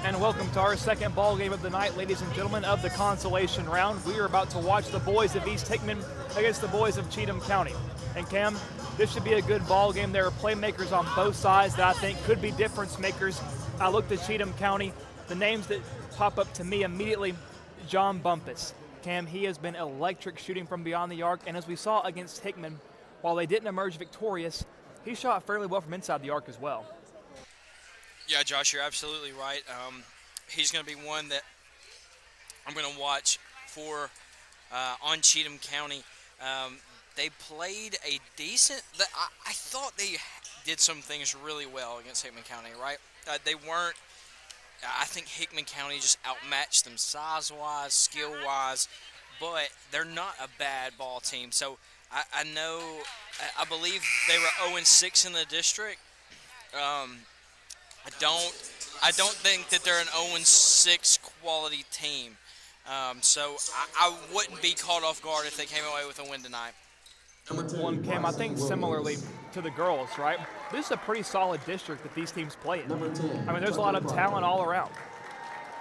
And welcome to our second ball game of the night, ladies and gentlemen, of the consolation round. We are about to watch the boys of East Hickman against the boys of Cheatham County. And Cam, this should be a good ball game. There are playmakers on both sides that I think could be difference makers. I looked at Cheatham County. The names that pop up to me immediately, John Bumpus. Cam, he has been electric shooting from beyond the arc, and as we saw against Hickman, while they didn't emerge victorious, he shot fairly well from inside the arc as well. Yeah, Josh, you're absolutely right. He's going to be one that I'm going to watch for on Cheatham County. They played a decent – I thought they did some things really well against Hickman County, right? They weren't – I think Hickman County just outmatched them size-wise, skill-wise, but they're not a bad ball team. So I know – I believe they were 0-6 in the district. I don't think that they're an 0-6 quality team. So I wouldn't be caught off guard if they came away with a win tonight. One, Cam, I think similarly to the girls, right? This is a pretty solid district that these teams play in. I mean, there's a lot of talent all around.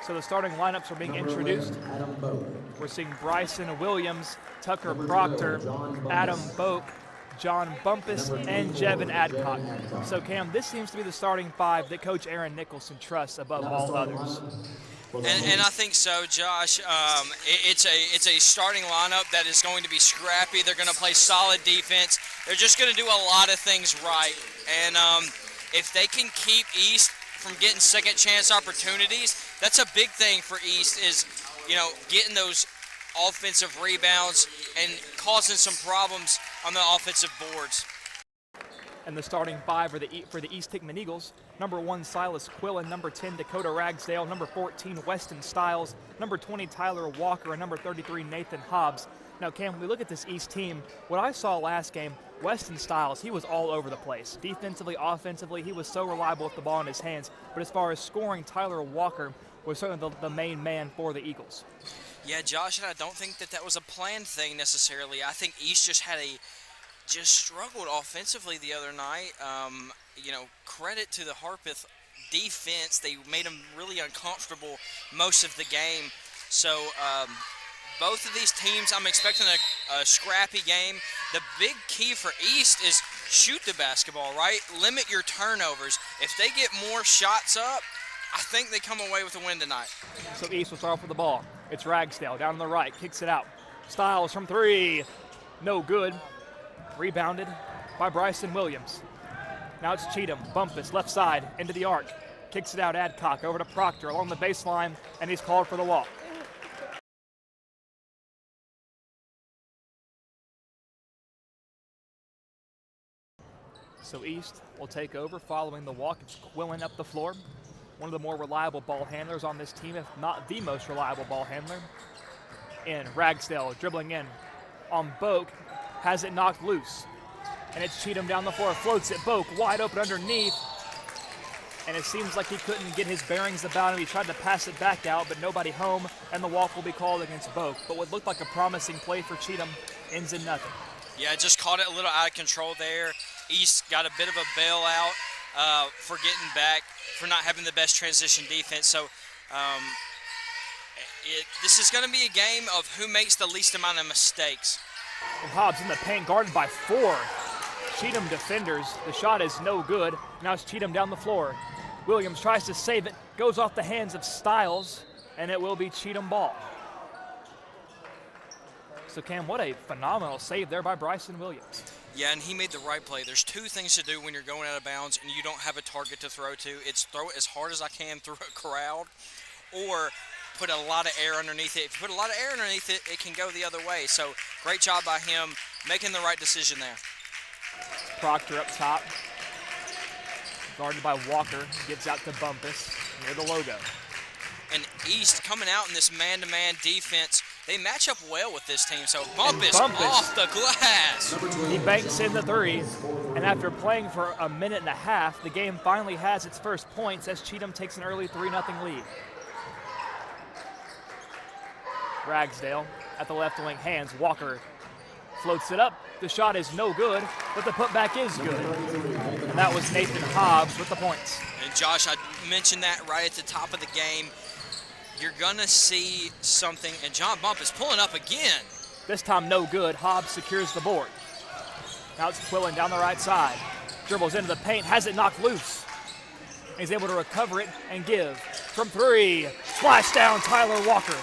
So the starting lineups are being introduced. We're seeing Bryson Williams, Tucker Proctor, Adam Boak, John Bumpus, and Jevin Adcock. So, Cam, this seems to be the starting five that Coach Aaron Nicholson trusts above all others. And I think so, Josh. It's a starting lineup that is going to be scrappy. They're going to play solid defense. They're just going to do a lot of things right. And if they can keep East from getting second chance opportunities, that's a big thing for East is, getting those offensive rebounds and causing some problems on the offensive boards. And the starting five for the East Hickman Eagles: number 1, Silas Quillen; number 10, Dakota Ragsdale; number 14, Weston Stiles; number 20, Tyler Walker; and number 33, Nathan Hobbs. Now, Cam, when we look at this East team, what I saw last game, Weston Stiles, he was all over the place. Defensively, offensively, he was so reliable with the ball in his hands. But as far as scoring, Tyler Walker was certainly the main man for the Eagles. Yeah, Josh, and I don't think that was a planned thing necessarily. I think East just struggled offensively the other night. Credit to the Harpeth defense. They made them really uncomfortable most of the game. So both of these teams, I'm expecting a scrappy game. The big key for East is shoot the basketball, right? Limit your turnovers. If they get more shots up, I think they come away with a win tonight. So East will start off with the ball. It's Ragsdale down on the right, kicks it out. Stiles from 3, no good. Rebounded by Bryson Williams. Now it's Cheatham. Bumpus left side into the arc. Kicks it out. Adcock over to Proctor along the baseline, and he's called for the walk. So East will take over following the walk. It's Quillen up the floor. One of the more reliable ball handlers on this team, if not the most reliable ball handler. And Ragsdale dribbling in on Boak. Has it knocked loose. And it's Cheatham down the floor, floats it. Boak wide open underneath. And it seems like he couldn't get his bearings about him. He tried to pass it back out, but nobody home, and the walk will be called against Boak. But what looked like a promising play for Cheatham ends in nothing. Yeah, just caught it a little out of control there. East got a bit of a bailout for getting back, for not having the best transition defense. So this is going to be a game of who makes the least amount of mistakes. And Hobbs in the paint, guarded by 4 Cheatham defenders. The shot is no good. Now it's Cheatham down the floor. Williams tries to save it, goes off the hands of Stiles, and it will be Cheatham ball. So, Cam, what a phenomenal save there by Bryson Williams. Yeah, and he made the right play. There's 2 things to do when you're going out of bounds and you don't have a target to throw to. It's throw it as hard as I can through a crowd, or put a lot of air underneath it. If you put a lot of air underneath it, it can go the other way. So great job by him making the right decision there. Proctor up top, guarded by Walker, gives out to Bumpus near the logo. And East coming out in this man-to-man defense, they match up well with this team. So Bumpus off the glass. He banks in the 3, and after playing for a minute and a half, the game finally has its first points as Cheatham takes an early 3-0 lead. Ragsdale at the left wing, hands. Walker floats it up. The shot is no good, but the putback is good. And that was Nathan Hobbs with the points. And Josh, I mentioned that right at the top of the game. You're going to see something, and John Bump is pulling up again. This time no good. Hobbs secures the board. Now it's Quillen down the right side. Dribbles into the paint, has it knocked loose. He's able to recover it and give. From three, splash down Tyler Walker.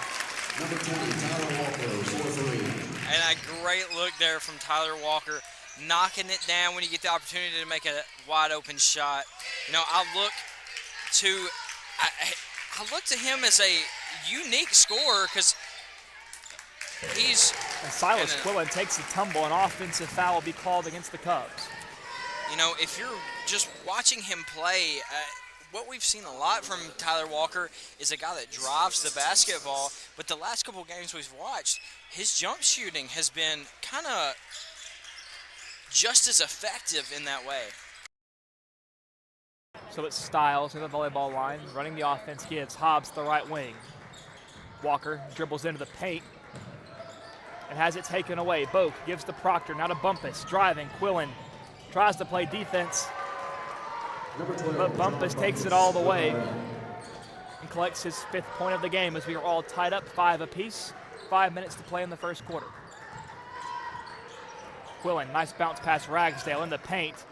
And a great look there from Tyler Walker, knocking it down when you get the opportunity to make a wide open shot. You know, I look to him as a unique scorer because he's... And Silas Quillen takes a tumble. An offensive foul will be called against the Cubs. You know, if you're just watching him play, what we've seen a lot from Tyler Walker is a guy that drives the basketball, but the last couple games we've watched, his jump shooting has been kind of just as effective in that way. So it's Styles near the volleyball line, running the offense, gives Hobbs the right wing. Walker dribbles into the paint and has it taken away. Boak gives to Proctor, now to Bumpus, driving. Quillen tries to play defense, but Bumpus takes it all the way and collects his 5th point of the game as we are all tied up 5 apiece. 5 minutes to play in the first quarter. Quillen, nice bounce pass Ragsdale in the paint.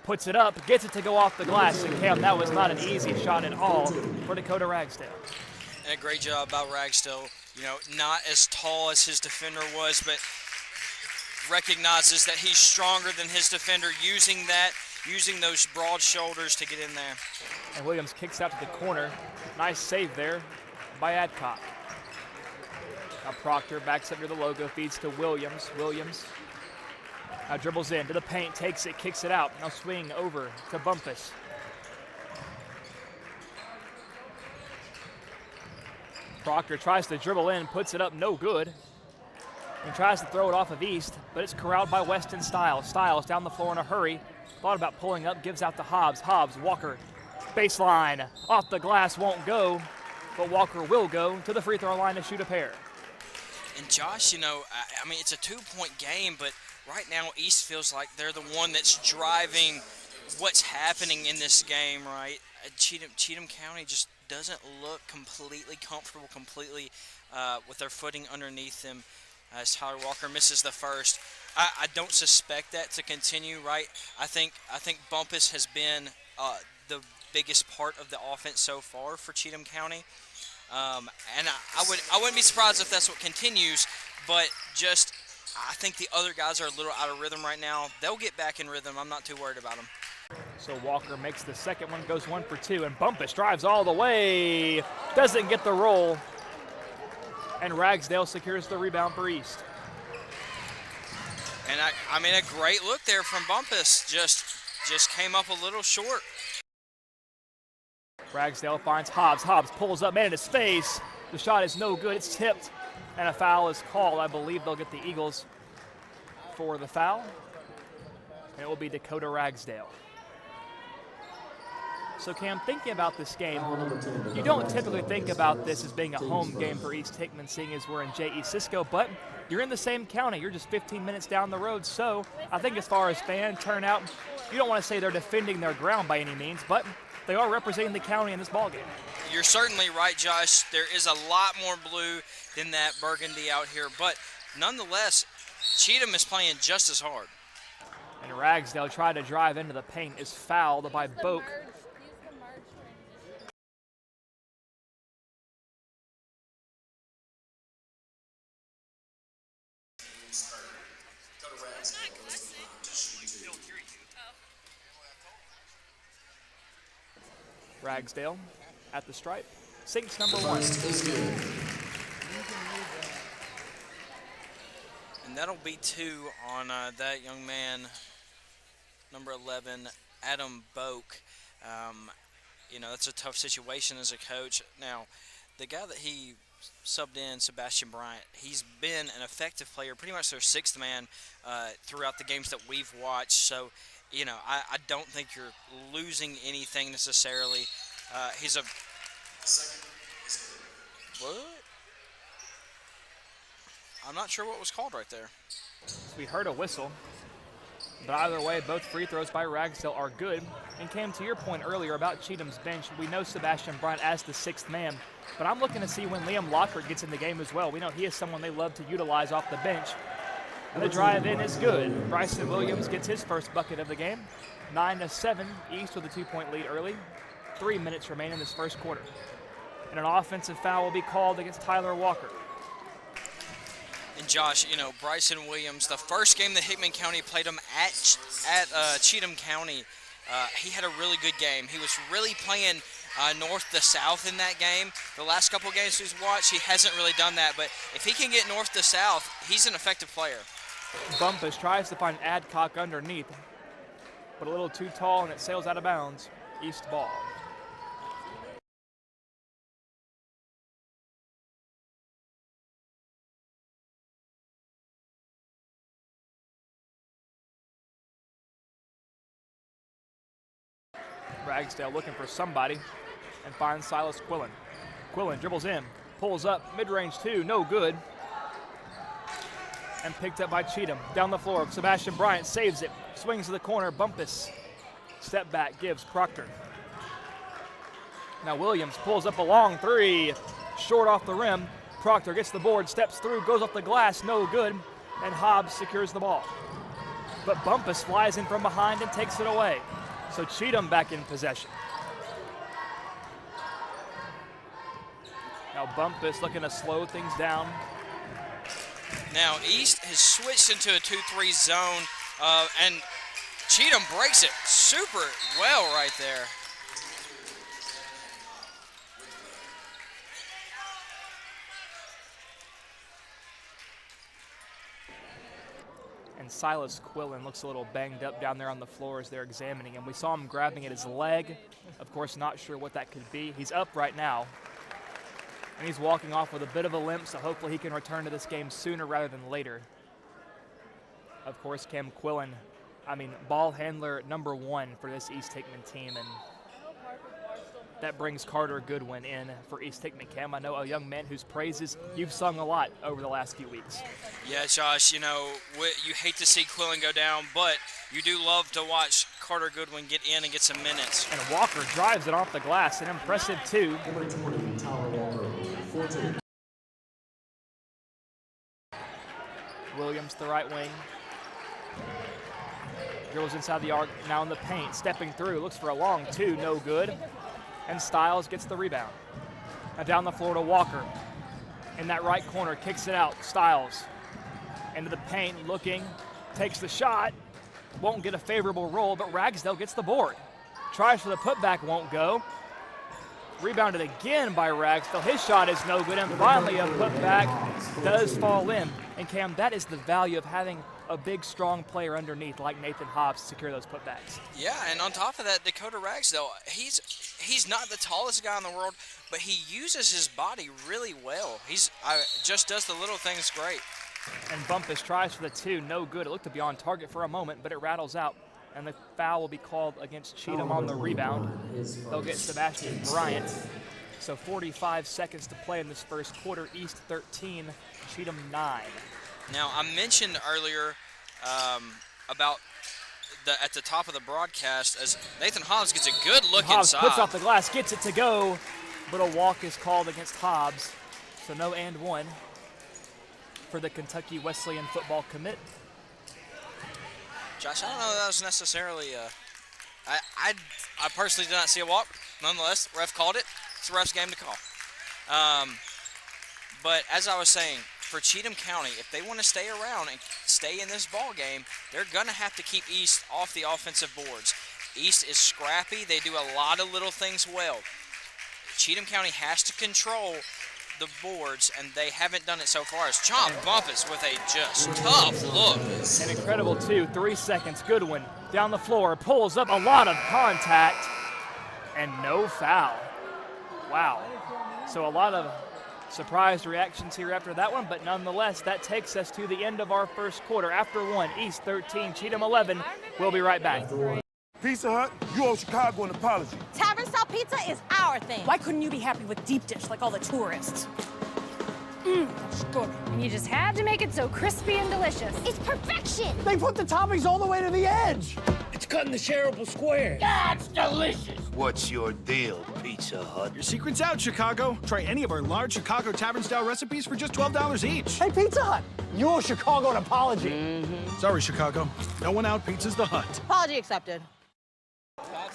Puts it up, gets it to go off the glass. And Cam, that was not an easy shot at all for Dakota Ragsdale. And a great job by Ragsdale. You know, not as tall as his defender was, but recognizes that he's stronger than his defender, using those broad shoulders to get in there. And Williams kicks out to the corner. Nice save there by Adcock. Now Proctor backs up near the logo, feeds to Williams. Williams now dribbles in to the paint, takes it, kicks it out. Now swing over to Bumpus. Proctor tries to dribble in, puts it up, no good. And tries to throw it off of East, but it's corralled by Weston Styles. Styles down the floor in a hurry. Thought about pulling up, gives out to Hobbs. Hobbs, Walker, baseline, off the glass, won't go, but Walker will go to the free throw line to shoot a pair. And Josh, you know, I mean, it's a 2-point game, but right now East feels like they're the one that's driving what's happening in this game, right? Cheatham County just doesn't look completely comfortable, with their footing underneath them as Tyler Walker misses the first. I don't suspect that to continue, right? I think Bumpus has been the biggest part of the offense so far for Cheatham County. And I wouldn't be surprised if that's what continues, but just I think the other guys are a little out of rhythm right now. They'll get back in rhythm. I'm not too worried about them. So Walker makes the second one, goes 1 for 2, and Bumpus drives all the way, doesn't get the roll, and Ragsdale secures the rebound for East. And I mean, a great look there from Bumpus, just came up a little short. Ragsdale finds Hobbs. Hobbs pulls up, man in his face. The shot is no good. It's tipped, and a foul is called. I believe they'll get the Eagles for the foul, and it will be Dakota Ragsdale. So, Cam, thinking about this game, you don't typically think about this as being a home game for East Hickman, seeing as we're in J.E. Cisco, but you're in the same county. You're just 15 minutes down the road. So I think as far as fan turnout, you don't want to say they're defending their ground by any means, but they are representing the county in this ballgame. You're certainly right, Josh. There is a lot more blue than that burgundy out here, but nonetheless, Cheatham is playing just as hard. And Ragsdale tried to drive into the paint, is fouled by Boak. Ragsdale at the stripe, sinks number 1. And that'll be 2 on that young man, number 11, Adam Boak. You know, that's a tough situation as a coach. Now, the guy that he subbed in, Sebastian Bryant, he's been an effective player, pretty much their 6th man throughout the games that we've watched. So, you know, I don't think you're losing anything necessarily. He's a... What? I'm not sure what was called right there. So we heard a whistle. But either way, both free throws by Ragsdale are good. And Cam, to your point earlier about Cheatham's bench, we know Sebastian Bryant as the sixth man, but I'm looking to see when Liam Lockhart gets in the game as well. We know he is someone they love to utilize off the bench. And the drive in is good. Bryson Williams gets his first bucket of the game. 9-7, East with a 2-point lead early. 3 minutes remain in this first quarter. And an offensive foul will be called against Tyler Walker. And Josh, you know, Bryson Williams, the first game that Hickman County played him at Cheatham County, he had a really good game. He was really playing north to south in that game. The last couple games he's watched, he hasn't really done that. But if he can get north to south, he's an effective player. Bumpus tries to find Adcock underneath, but a little too tall, and it sails out of bounds. East ball. Ragsdale looking for somebody and finds Silas Quillen. Quillen dribbles in, pulls up, mid-range two, no good. And picked up by Cheatham. Down the floor, Sebastian Bryant saves it, swings to the corner, Bumpus. Step back, gives Proctor. Now Williams pulls up a long three, short off the rim. Proctor gets the board, steps through, goes off the glass, no good. And Hobbs secures the ball. But Bumpus flies in from behind and takes it away. So Cheatham back in possession. Now Bumpus looking to slow things down. Now East has switched into a 2-3 zone, and Cheatham breaks it super well right there. And Silas Quillen looks a little banged up down there on the floor as they're examining him. We saw him grabbing at his leg. Of course, not sure what that could be. He's up right now. And he's walking off with a bit of a limp, so hopefully he can return to this game sooner rather than later. Of course, Cam Quillen, ball handler number one for this East Hickman team. And that brings Carter Goodwin in for East Hickman. Cam, I know a young man whose praises you've sung a lot over the last few weeks. Yeah, Josh, you know, you hate to see Quillen go down, but you do love to watch Carter Goodwin get in and get some minutes. And Walker drives it off the glass, an impressive two. Williams, the right wing. Dribbles inside the arc, now in the paint, stepping through, looks for a long two, no good. And Stiles gets the rebound. Now down the floor to Walker. In that right corner, kicks it out, Stiles. Into the paint, looking, takes the shot. Won't get a favorable roll, but Ragsdale gets the board. Tries for the putback, won't go. Rebounded again by Ragsdale. His shot is no good, and finally a putback does fall in. And Cam, that is the value of having a big, strong player underneath like Nathan Hobbs to secure those putbacks. Yeah, and on top of that, Dakota Ragsdale, he's not the tallest guy in the world, but he uses his body really well. Just does the little things great. And Bumpus tries for the two, no good. It looked to be on target for a moment, but it rattles out. And the foul will be called against Cheatham on the rebound. They'll get Sebastian Bryant. So 45 seconds to play in this first quarter. East 13, Cheatham 9. Now, I mentioned earlier about at the top of the broadcast as Nathan Hobbs gets a good look Hobbs inside. puts off the glass, gets it to go, but a walk is called against Hobbs. So no and one for the Kentucky Wesleyan football commit. Josh, I don't know if that was necessarily I personally did not see a walk. Nonetheless, the ref called it. It's the ref's game to call. But as I was saying, for Cheatham County, if they want to stay around and stay in this ball game, they're going to have to keep East off the offensive boards. East is scrappy. They do a lot of little things well. Cheatham County has to control the boards, and they haven't done it so far. As John Bumpus with a just tough look. An incredible 2, 3 seconds. Goodwin down the floor, pulls up, a lot of contact, and no foul. Wow. So a lot of surprised reactions here after that one, but nonetheless, that takes us to the end of our first quarter. After one, East 13, Cheatham 11. We'll be right back. Pizza Hut, you owe Chicago an apology. Tavern style pizza is our thing. Why couldn't you be happy with deep dish like all the tourists? That's good. And you just had to make it so crispy and delicious. It's perfection! They put the toppings all the way to the edge. It's cutting the shareable square. That's delicious! What's your deal, Pizza Hut? Your secret's out, Chicago. Try any of our large Chicago Tavern-style recipes for just $12 each. Hey, Pizza Hut, you owe Chicago an apology. Sorry, Chicago. No one out pizzas the Hut. Apology accepted.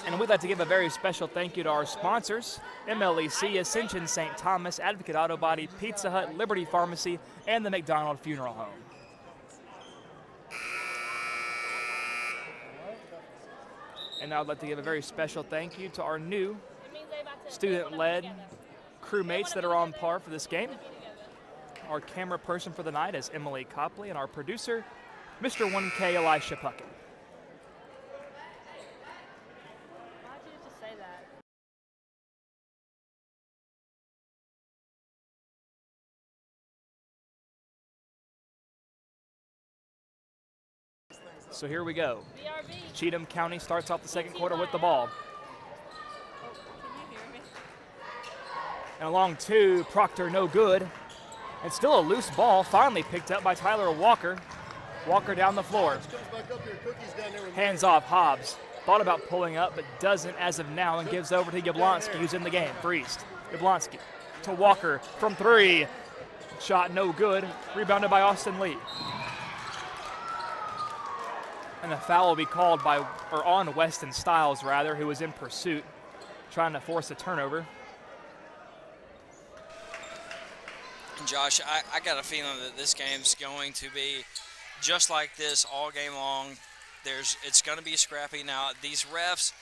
And we'd like to give a very special thank you to our sponsors, MLEC, Ascension St. Thomas, Advocate Auto Body, Pizza Hut, Liberty Pharmacy, and the McDonald Funeral Home. And now I'd like to give a very special thank you to our new student-led crewmates that are on par for this game. Our camera person for the night is Emily Copley, and our producer, Mr. 1K Elisha Puckett. So here we go. Cheatham County starts off the second quarter with the ball. And along two, Proctor no good. And still a loose ball, finally picked up by Tyler Walker. Walker down the floor. Hands off Hobbs. Thought about pulling up, but doesn't as of now, and gives over to Yablonski, who's in the game for East. Yablonski to Walker from three. Shot no good. Rebounded by Austin Lee. And a foul will be called on Weston Stiles, rather, who was in pursuit, trying to force a turnover. Josh, I got a feeling that this game's going to be just like this all game long. It's going to be scrappy. Now, these refs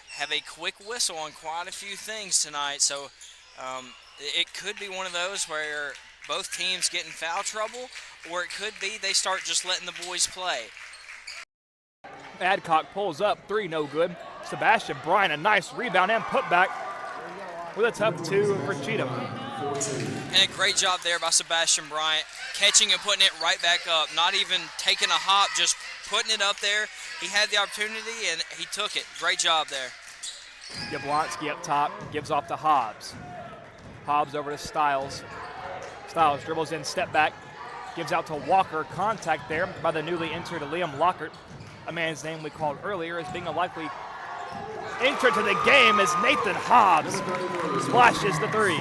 have a quick whistle on quite a few things tonight, so it could be one of those where both teams get in foul trouble, or it could be they start just letting the boys play. Adcock pulls up, three no good. Sebastian Bryan, a nice rebound and putback with a tough two for Cheatham. And a great job there by Sebastian Bryant, catching and putting it right back up. Not even taking a hop, just putting it up there. He had the opportunity and he took it. Great job there. Yablonski up top, gives off to Hobbs. Hobbs over to Stiles. Stiles dribbles in, step back, gives out to Walker. Contact there by the newly entered Liam Lockhart. A man's name we called earlier as being a likely entrant to the game as Nathan Hobbs splashes the three.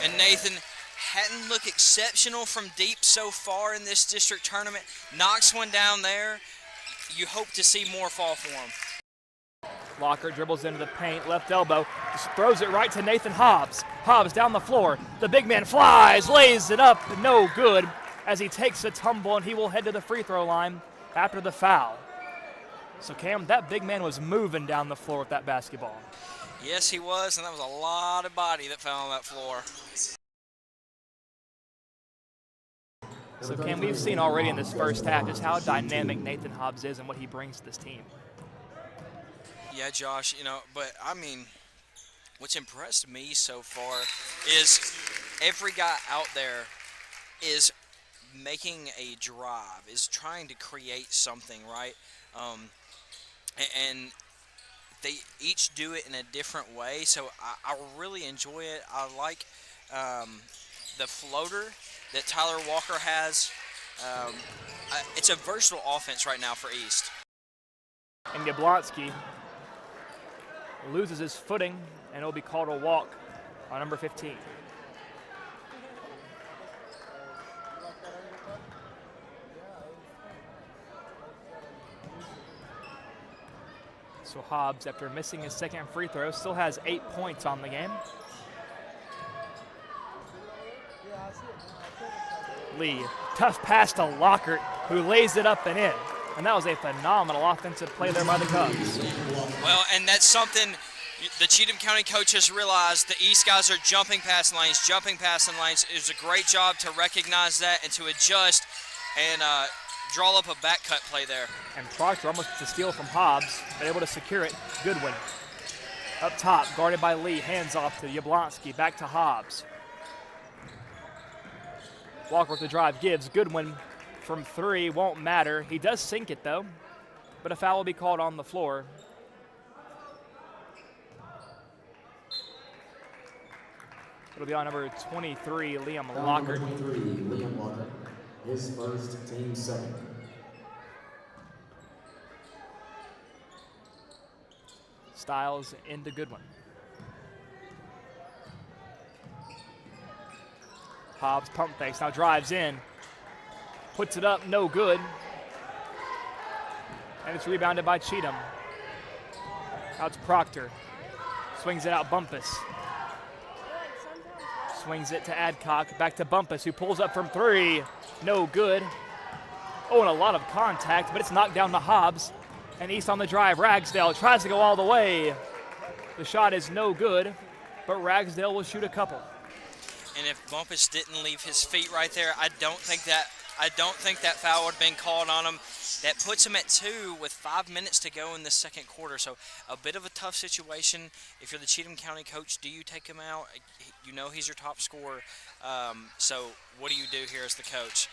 And Nathan hadn't looked exceptional from deep so far in this district tournament. Knocks one down there. You hope to see more fall for him. Lockhart dribbles into the paint, left elbow, just throws it right to Nathan Hobbs. Hobbs down the floor. The big man flies, lays it up, no good as he takes a tumble, and he will head to the free throw line after the foul. So Cam, that big man was moving down the floor with that basketball. Yes, he was, and that was a lot of body that fell on that floor. So Cam, we've seen already in this first half just how dynamic Nathan Hobbs is and what he brings to this team. Yeah, Josh, but I mean, what's impressed me so far is every guy out there is making a drive, is trying to create something, right? And they each do it in a different way, so I really enjoy it. I like the floater that Tyler Walker has. It's a versatile offense right now for East. And Yablonski loses his footing, and it will be called a walk on number 15. So Hobbs, after missing his second free throw, still has 8 points on the game. Lee, tough pass to Lockhart, who lays it up and in. And that was a phenomenal offensive play there by the Cubs. Well, and that's something the Cheatham County coaches realized. The East guys are jumping passing lanes. It was a great job to recognize that and to adjust and draw up a back cut play there. And Proctor almost to steal from Hobbs, but able to secure it. Goodwin up top, guarded by Lee, hands off to Yablonski, back to Hobbs. Walker with the drive, gives. Goodwin from three, won't matter. He does sink it though, but a foul will be called on the floor. It'll be on number 23, Liam Lockard. 23, Liam Lockard. His first, team second. Styles into Goodwin. Hobbs pump fakes, now drives in. Puts it up, no good. And it's rebounded by Cheatham. Out to Proctor. Swings it out, Bumpus. Swings it to Adcock, back to Bumpus, who pulls up from three. No good. Oh, and a lot of contact, but it's knocked down to Hobbs. And East on the drive, Ragsdale tries to go all the way. The shot is no good, but Ragsdale will shoot a couple. And if Bumpus didn't leave his feet right there, I don't think that foul would have been called on him. That puts him at 2 with 5 minutes to go in the second quarter. So a bit of a tough situation. If you're the Cheatham County coach, do you take him out? You know he's your top scorer. So what do you do here as the coach?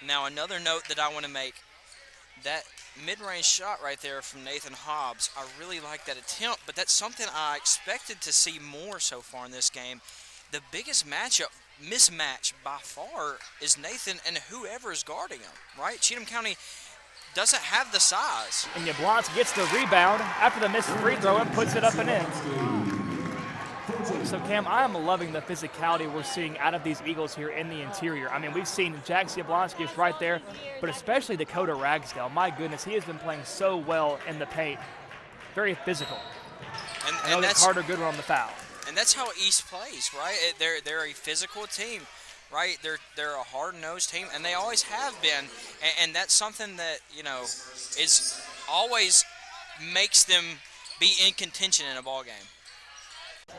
Now another note that I want to make, that mid-range shot right there from Nathan Hobbs, I really like that attempt, but that's something I expected to see more so far in this game. The biggest mismatch by far is Nathan and whoever is guarding him, right? Cheatham County doesn't have the size. And Yablonski gets the rebound after the missed free throw and puts it up and in. So, Cam, I'm loving the physicality we're seeing out of these Eagles here in the interior. I mean, we've seen Jax Yablonski is right there, but especially Dakota Ragsdale. My goodness, he has been playing so well in the paint. Very physical. And that's Carter Goodwin on the foul. And that's how East plays, right? They're a physical team, right? They're a hard-nosed team, and they always have been. And that's something that, you know, is always makes them be in contention in a ball game.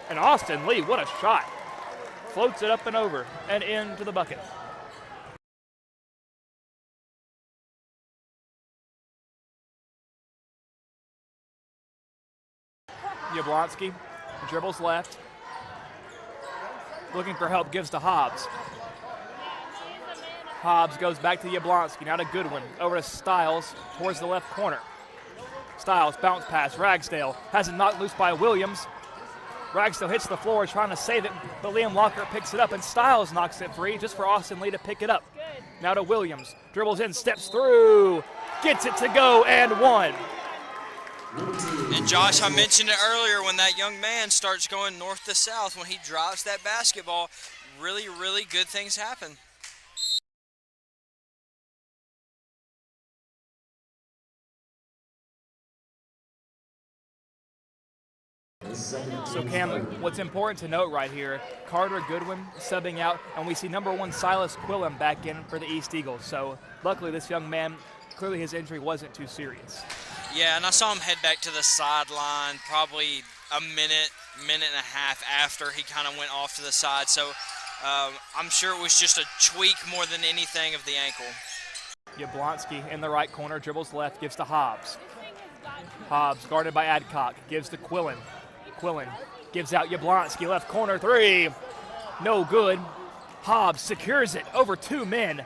And Austin Lee, what a shot. Floats it up and over and into the bucket. Yablonski dribbles left. Looking for help, gives to Hobbs. Hobbs goes back to Yablonski, now to Goodwin. Over to Styles towards the left corner. Styles, bounce pass, Ragsdale has it knocked loose by Williams. Ragsdale hits the floor trying to save it, but Liam Lockard picks it up and Styles knocks it free just for Austin Lee to pick it up. Now to Williams, dribbles in, steps through, gets it to go and one. And Josh, I mentioned it earlier, when that young man starts going north to south, when he drives that basketball, really, really good things happen. So Cam, what's important to note right here, Carter Goodwin subbing out, and we see number 1 Silas Quillen back in for the East Eagles. So luckily this young man, clearly his injury wasn't too serious. Yeah, and I saw him head back to the sideline probably a minute and a half after he kind of went off to the side. So I'm sure it was just a tweak more than anything of the ankle. Yablonski in the right corner, dribbles left, gives to Hobbs. Hobbs guarded by Adcock, gives to Quillen. Quillen gives out Yablonski, left corner three. No good. Hobbs secures it over 2 men.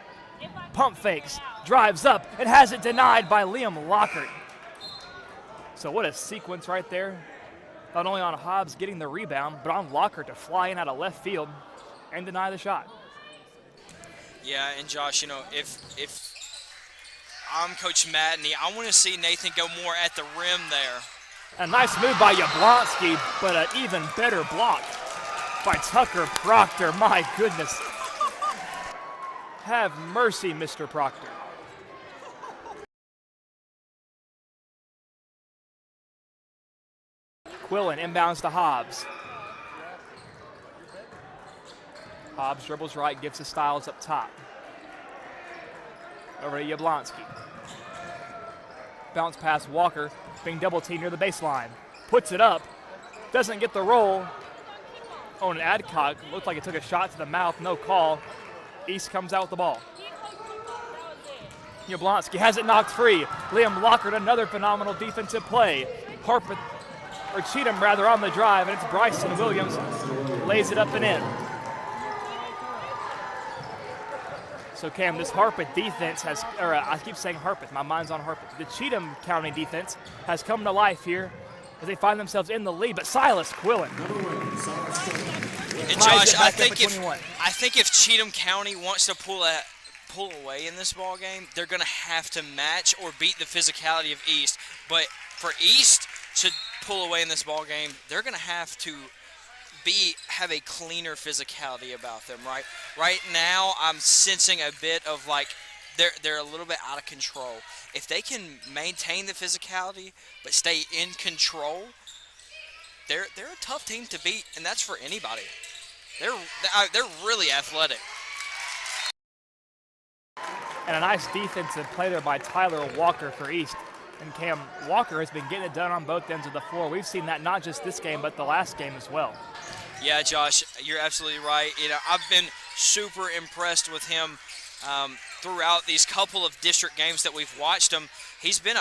Pump fakes, drives up, and has it denied by Liam Lockard. So what a sequence right there. Not only on Hobbs getting the rebound, but on Lockard to fly in out of left field and deny the shot. Yeah, and Josh, you know, if I'm Coach Madney, I want to see Nathan go more at the rim there. A nice move by Yablonski, but an even better block by Tucker Proctor. My goodness. Have mercy, Mr. Proctor. Quillen inbounds to Hobbs. Hobbs dribbles right, gives to Styles up top. Over to Yablonski. Bounce pass Walker, being double teamed near the baseline. Puts it up, doesn't get the roll. Oh, and Adcock looked like it took a shot to the mouth, no call. East comes out with the ball. Yablonski has it knocked free. Liam Lockard, another phenomenal defensive play. Cheatham on the drive, and it's Bryson Williams, lays it up and in. So Cam, this Harpeth defense I keep saying Harpeth, my mind's on Harpeth. The Cheatham County defense has come to life here as they find themselves in the lead, but Silas Quillen And ties Josh, it I back up at 21. think if Cheatham County wants to pull away in this ball game, they're going to have to match or beat the physicality of East. But for East to pull away in this ball game, they're going to have to have a cleaner physicality about them. Right now, I'm sensing a bit of like they're a little bit out of control. If they can maintain the physicality but stay in control, they're a tough team to beat, and that's for anybody. They're really athletic. And a nice defensive play there by Tyler Walker for East. And Cam Walker has been getting it done on both ends of the floor. We've seen that not just this game, but the last game as well. Yeah, Josh, you're absolutely right. I've been super impressed with him throughout these couple of district games that we've watched him. He's been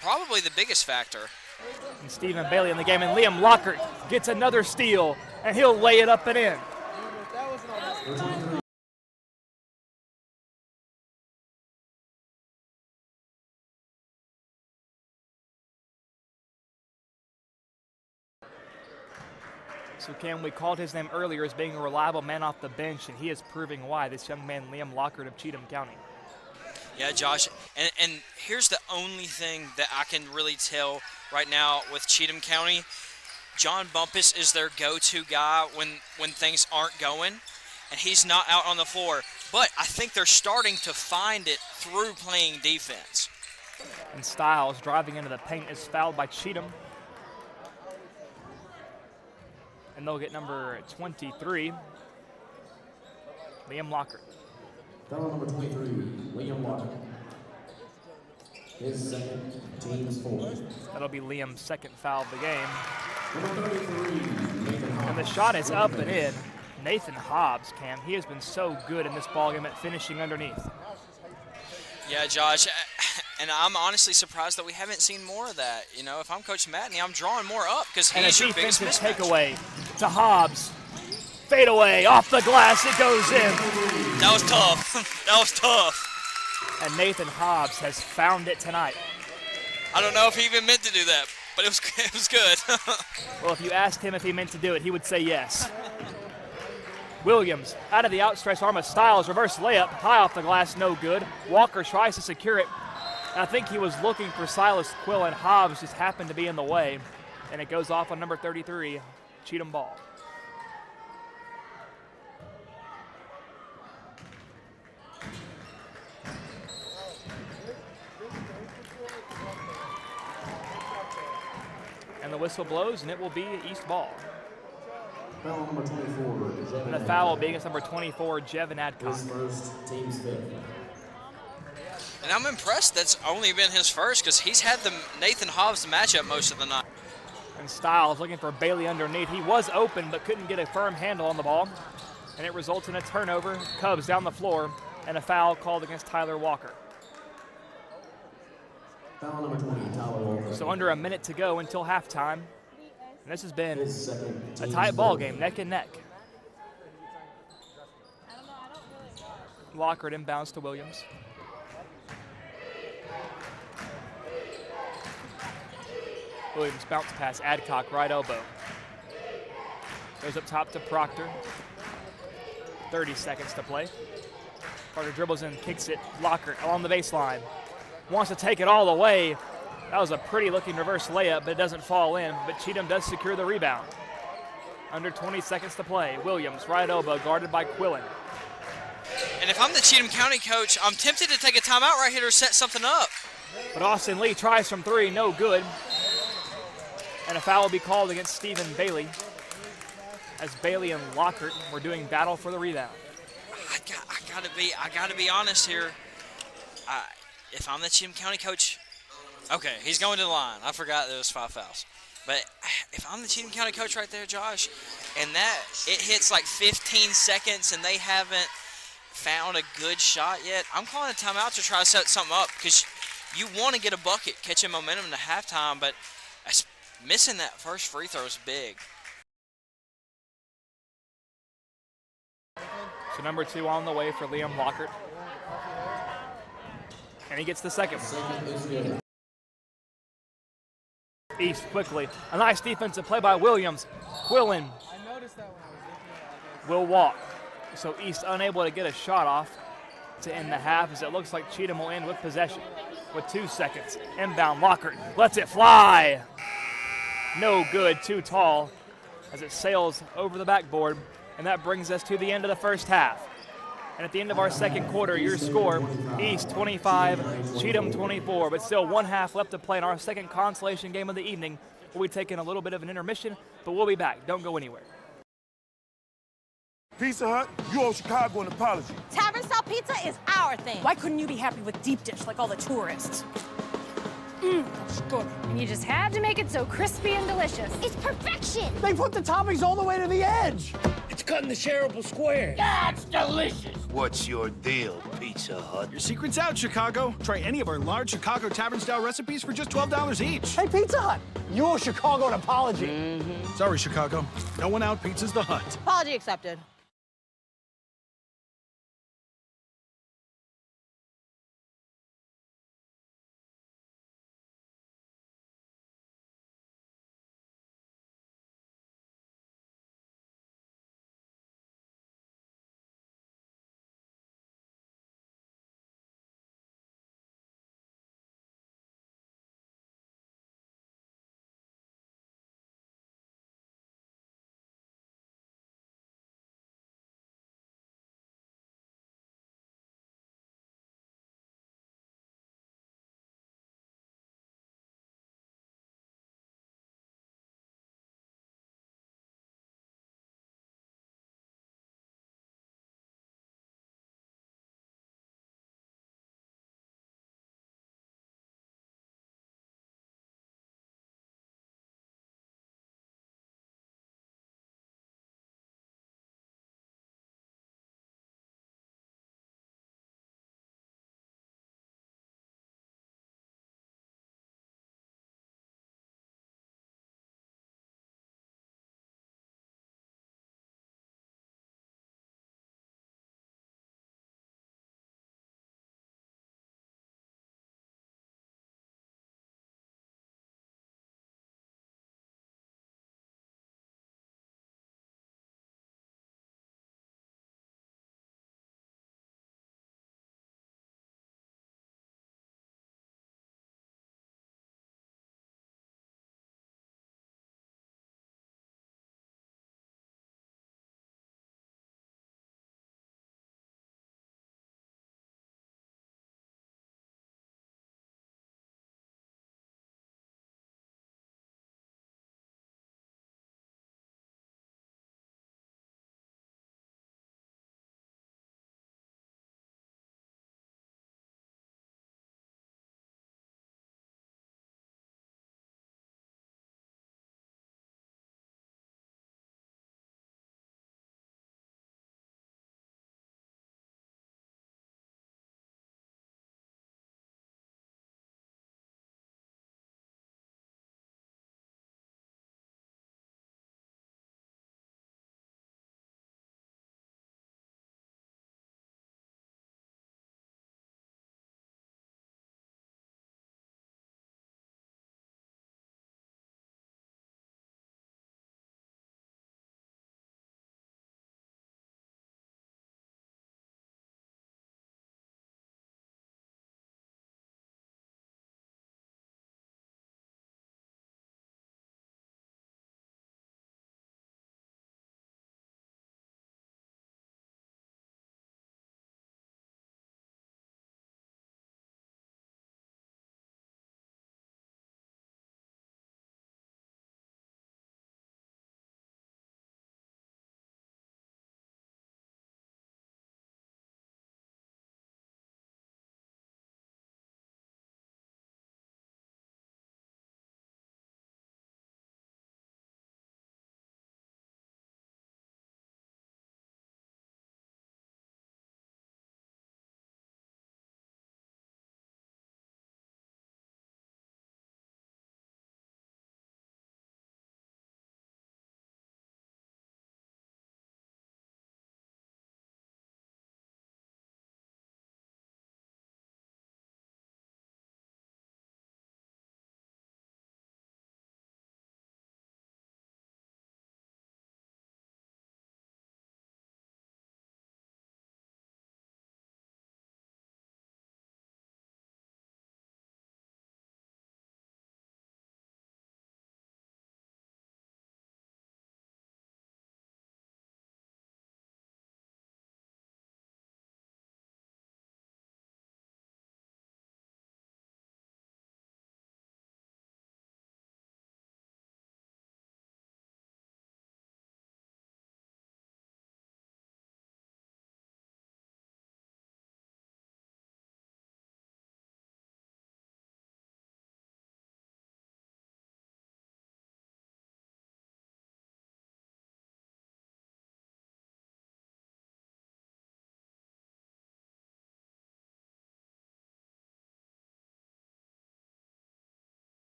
probably the biggest factor. And Stephen Bailey in the game, and Liam Lockhart gets another steal, and he'll lay it up and in. So Cam, we called his name earlier as being a reliable man off the bench, and he is proving why, this young man, Liam Lockhart of Cheatham County. Yeah, Josh, and here's the only thing that I can really tell right now with Cheatham County. John Bumpus is their go-to guy when things aren't going, and he's not out on the floor. But I think they're starting to find it through playing defense. And Styles, driving into the paint, is fouled by Cheatham. And they'll get number 23, Liam Lockhart. Foul number 23, Liam Lockhart. His second, team's fourth. That'll be Liam's second foul of the game. Number 33, Nathan Hobbs. And the shot is up and in. Nathan Hobbs, Cam, he has been so good in this ballgame at finishing underneath. Yeah, Josh, and I'm honestly surprised that we haven't seen more of that. If I'm Coach Matney, I'm drawing more up because he's your biggest mismatch. And a defensive takeaway to Hobbs. Fade away, off the glass, it goes in. That was tough. That was tough. And Nathan Hobbs has found it tonight. I don't know if he even meant to do that, but it was good. Well, if you asked him if he meant to do it, he would say yes. Williams, out of the outstretched arm of Styles, reverse layup, high off the glass, no good. Walker tries to secure it. And I think he was looking for Silas Quill, and Hobbs just happened to be in the way. And it goes off on number 33, Cheatham ball. And the whistle blows, and it will be East ball. Foul number 24, And the foul will be against number 24, Jevin Adcock. his first, team's fifth. And I'm impressed that's only been his first because he's had the Nathan Hobbs matchup most of the night. And Styles looking for Bailey underneath. He was open but couldn't get a firm handle on the ball. And it results in a turnover. Cubs down the floor and a foul called against Tyler Walker. Foul number 20, Tyler Walker. So under a minute to go until halftime. And this has been His second, a team's tight ball fourth. game, neck and neck. Lockhart inbounds to Williams. Williams bounce pass, Adcock, right elbow. Goes up top to Proctor. 30 seconds to play. Proctor dribbles in, kicks it. Lockhart along the baseline. Wants to take it all the way. That was a pretty looking reverse layup, but it doesn't fall in. But Cheatham does secure the rebound. Under 20 seconds to play. Williams, right elbow, guarded by Quillen. And if I'm the Cheatham County coach, I'm tempted to take a timeout right here to set something up. But Austin Lee tries from three, no good. And a foul will be called against Stephen Bailey, as Bailey and Lockhart were doing battle for the rebound. I gotta be honest here. If I'm the Cheatham County coach, okay, he's going to the line. I forgot there was 5 fouls. But if I'm the Cheatham County coach right there, Josh, and it hits like 15 seconds and they haven't found a good shot yet, I'm calling a timeout to try to set something up because you want to get a bucket, catching momentum to halftime, but missing that first free throw is big. So number 2 on the way for Liam Lockhart. And he gets the second. East quickly. A nice defensive play by Williams. Quillen will walk. So East unable to get a shot off to end the half, as it looks like Cheatham will end with possession with 2 seconds. Inbound, Lockhart lets it fly. No good, too tall, as it sails over the backboard. And that brings us to the end of the first half. And at the end of our second quarter, your score, East 25, Cheatham 24. But still 1 half left to play in our second consolation game of the evening. We'll be taking a little bit of an intermission, but we'll be back. Don't go anywhere. Pizza Hut, you owe Chicago an apology. Tavern style pizza is our thing. Why couldn't you be happy with deep dish like all the tourists? That's good. And you just had to make it so crispy and delicious. It's perfection. They put the toppings all the way to the edge. It's cut in the shareable squares. That's delicious. What's your deal, Pizza Hut? Your secret's out, Chicago. Try any of our large Chicago Tavern-style recipes for just $12 each. Hey, Pizza Hut, you owe Chicago an apology. Sorry, Chicago. No one out pizza's the Hut. Apology accepted.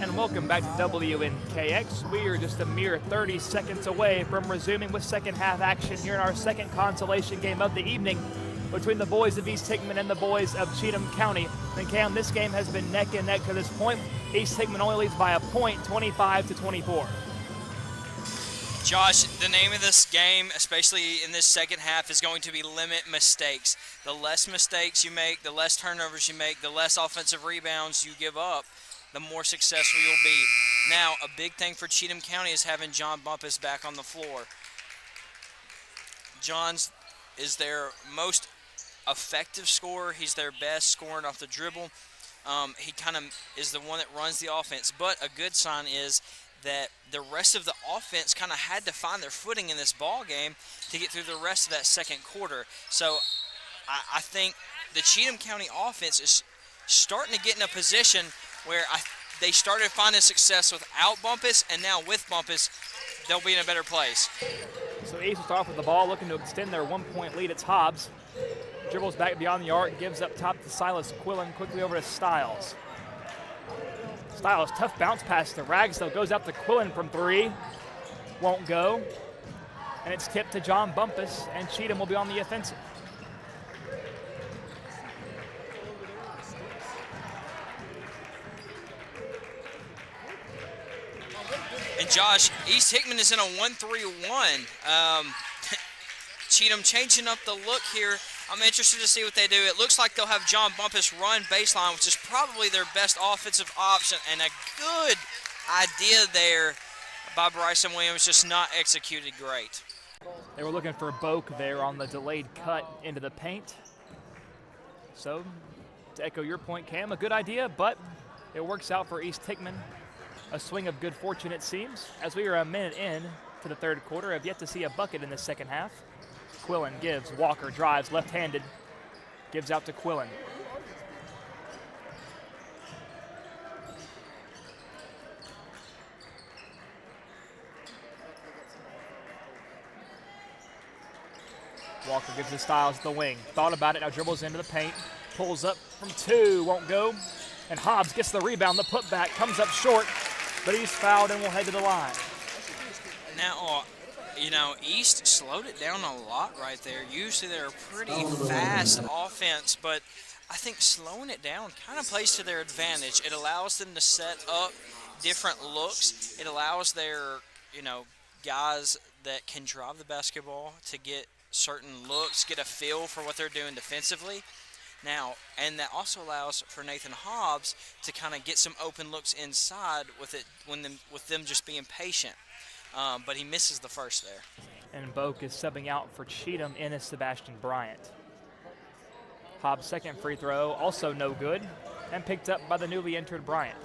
And welcome back to WNKX. We are just a mere 30 seconds away from resuming with second half action here in our second consolation game of the evening between the boys of East Hickman and the boys of Cheatham County. And Cam, this game has been neck and neck to this point. East Hickman only leads by a point, 25-24. Josh, the name of this game, especially in this second half, is going to be limit mistakes. The less mistakes you make, the less turnovers you make, the less offensive rebounds you give up, the more successful you'll be. Now, a big thing for Cheatham County is having John Bumpus back on the floor. John's is their most effective scorer. He's their best scoring off the dribble. He kind of is the one that runs the offense. But a good sign is that the rest of the offense kind of had to find their footing in this ball game to get through the rest of that second quarter. So I think the Cheatham County offense is starting to get in a position where they started finding success without Bumpus, and now with Bumpus, they'll be in a better place. So East will start off with the ball, looking to extend their 1-point lead. It's Hobbs. Dribbles back beyond the arc, gives up top to Silas Quillen, quickly over to Stiles. Stiles, tough bounce pass to Ragsdale, goes out to Quillen from three. Won't go. And it's tipped to John Bumpus, and Cheatham will be on the offensive. And Josh, East Hickman is in a 1-3-1. Cheatham changing up the look here. I'm interested to see what they do. It looks like they'll have John Bumpus run baseline, which is probably their best offensive option, and a good idea there by Bryson Williams, just not executed great. They were looking for Boak there on the delayed cut into the paint. So, to echo your point, Cam, a good idea, but it works out for East Hickman. A swing of good fortune, it seems, as we are a minute in to the third quarter. Have yet to see a bucket in the second half. Quillen gives, Walker drives left-handed, gives out to Quillen. Walker gives the Stiles to the wing. Thought about it, now dribbles into the paint, pulls up from two, won't go. And Hobbs gets the rebound, the putback, comes up short, but he's fouled and will head to the line. Now, you know, East slowed it down a lot right there. Usually they're a pretty fast offense, but I think slowing it down kind of plays to their advantage. It allows them to set up different looks. It allows their, you know, guys that can drive the basketball to get certain looks, get a feel for what they're doing defensively. Now, and that also allows for Nathan Hobbs to kind of get some open looks inside with them just being patient. But he misses the first there. And Boak is subbing out for Cheatham in as Sebastian Bryant. Hobbs' second free throw, also no good, and picked up by the newly entered Bryant.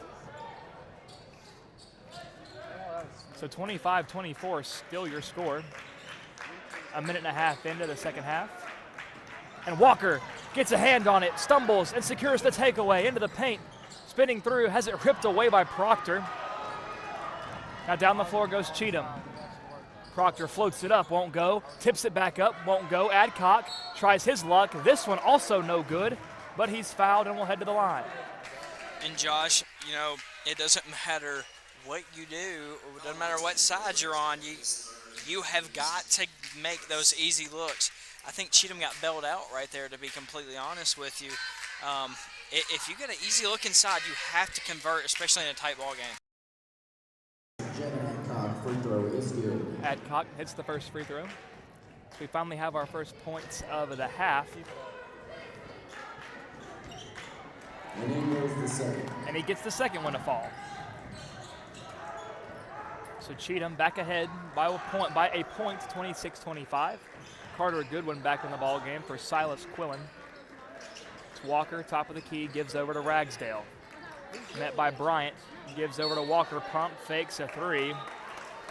So 25-24, still your score. A minute and a half into the second half. And Walker gets a hand on it, stumbles, and secures the takeaway into the paint. Spinning through, has it ripped away by Proctor. Now down the floor goes Cheatham. Proctor floats it up, won't go. Tips it back up, won't go. Adcock tries his luck. This one also no good, but he's fouled and will head to the line. And Josh, you know, it doesn't matter what you do, or it doesn't matter what side you're on, you have got to make those easy looks. I think Cheatham got bailed out right there, to be completely honest with you. If you get an easy look inside, you have to convert, especially in a tight ball game. Free throw is good. Adcock hits the first free throw. So we finally have our first points of the half. And he goes the second. And he gets the second one to fall. So Cheatham back ahead by a point, 26-25. Carter Goodwin back in the ball game for Silas Quillen. It's Walker, top of the key, gives over to Ragsdale. Met by Bryant, gives over to Walker, pump fakes a three,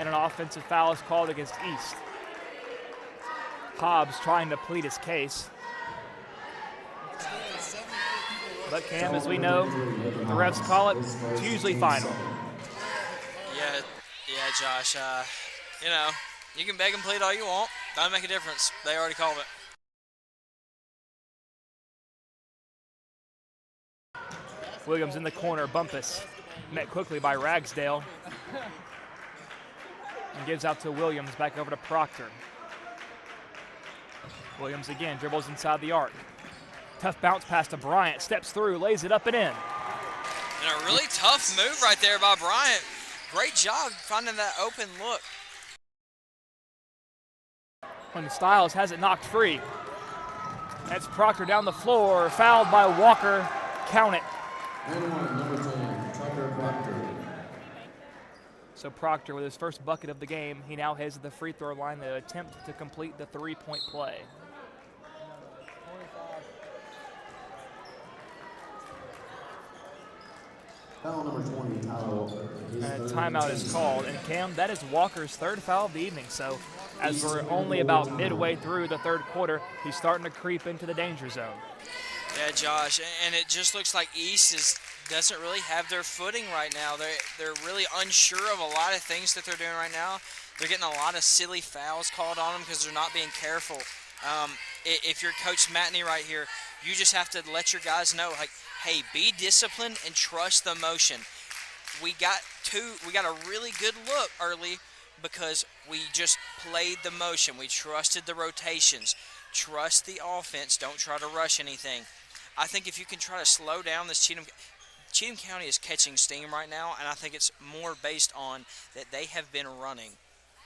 and an offensive foul is called against East. Hobbs trying to plead his case. But Cam, as we know, the refs call it, it's usually final. Yeah, Josh, you know, you can beg and plead all you want. Doesn't make a difference. They already called it. Williams in the corner, Bumpus Met quickly by Ragsdale. And gives out to Williams, back over to Proctor. Williams again dribbles inside the arc. Tough bounce pass to Bryant, steps through, lays it up and in. And a really tough move right there by Bryant. Great job finding that open look. When Styles has it knocked free. That's Proctor down the floor, fouled by Walker. Count it. Number 10, Tucker Proctor. So Proctor with his first bucket of the game, he now heads to the free throw line to attempt to complete the three-point play. Foul number 20, Tyler Walker. And a timeout is called. And Cam, that is Walker's third foul of the evening. So as we're only about midway through the third quarter, he's starting to creep into the danger zone. Yeah, Josh, and it just looks like East doesn't really have their footing right now. They're really unsure of a lot of things that they're doing right now. They're getting a lot of silly fouls called on them because they're not being careful. If you're Coach Matney right here, you just have to let your guys know, like, hey, be disciplined and trust the motion. We got a really good look early because we just played the motion. We trusted the rotations. Trust the offense. Don't try to rush anything. I think if you can try to slow down this Cheatham County is catching steam right now, and I think it's more based on that they have been running,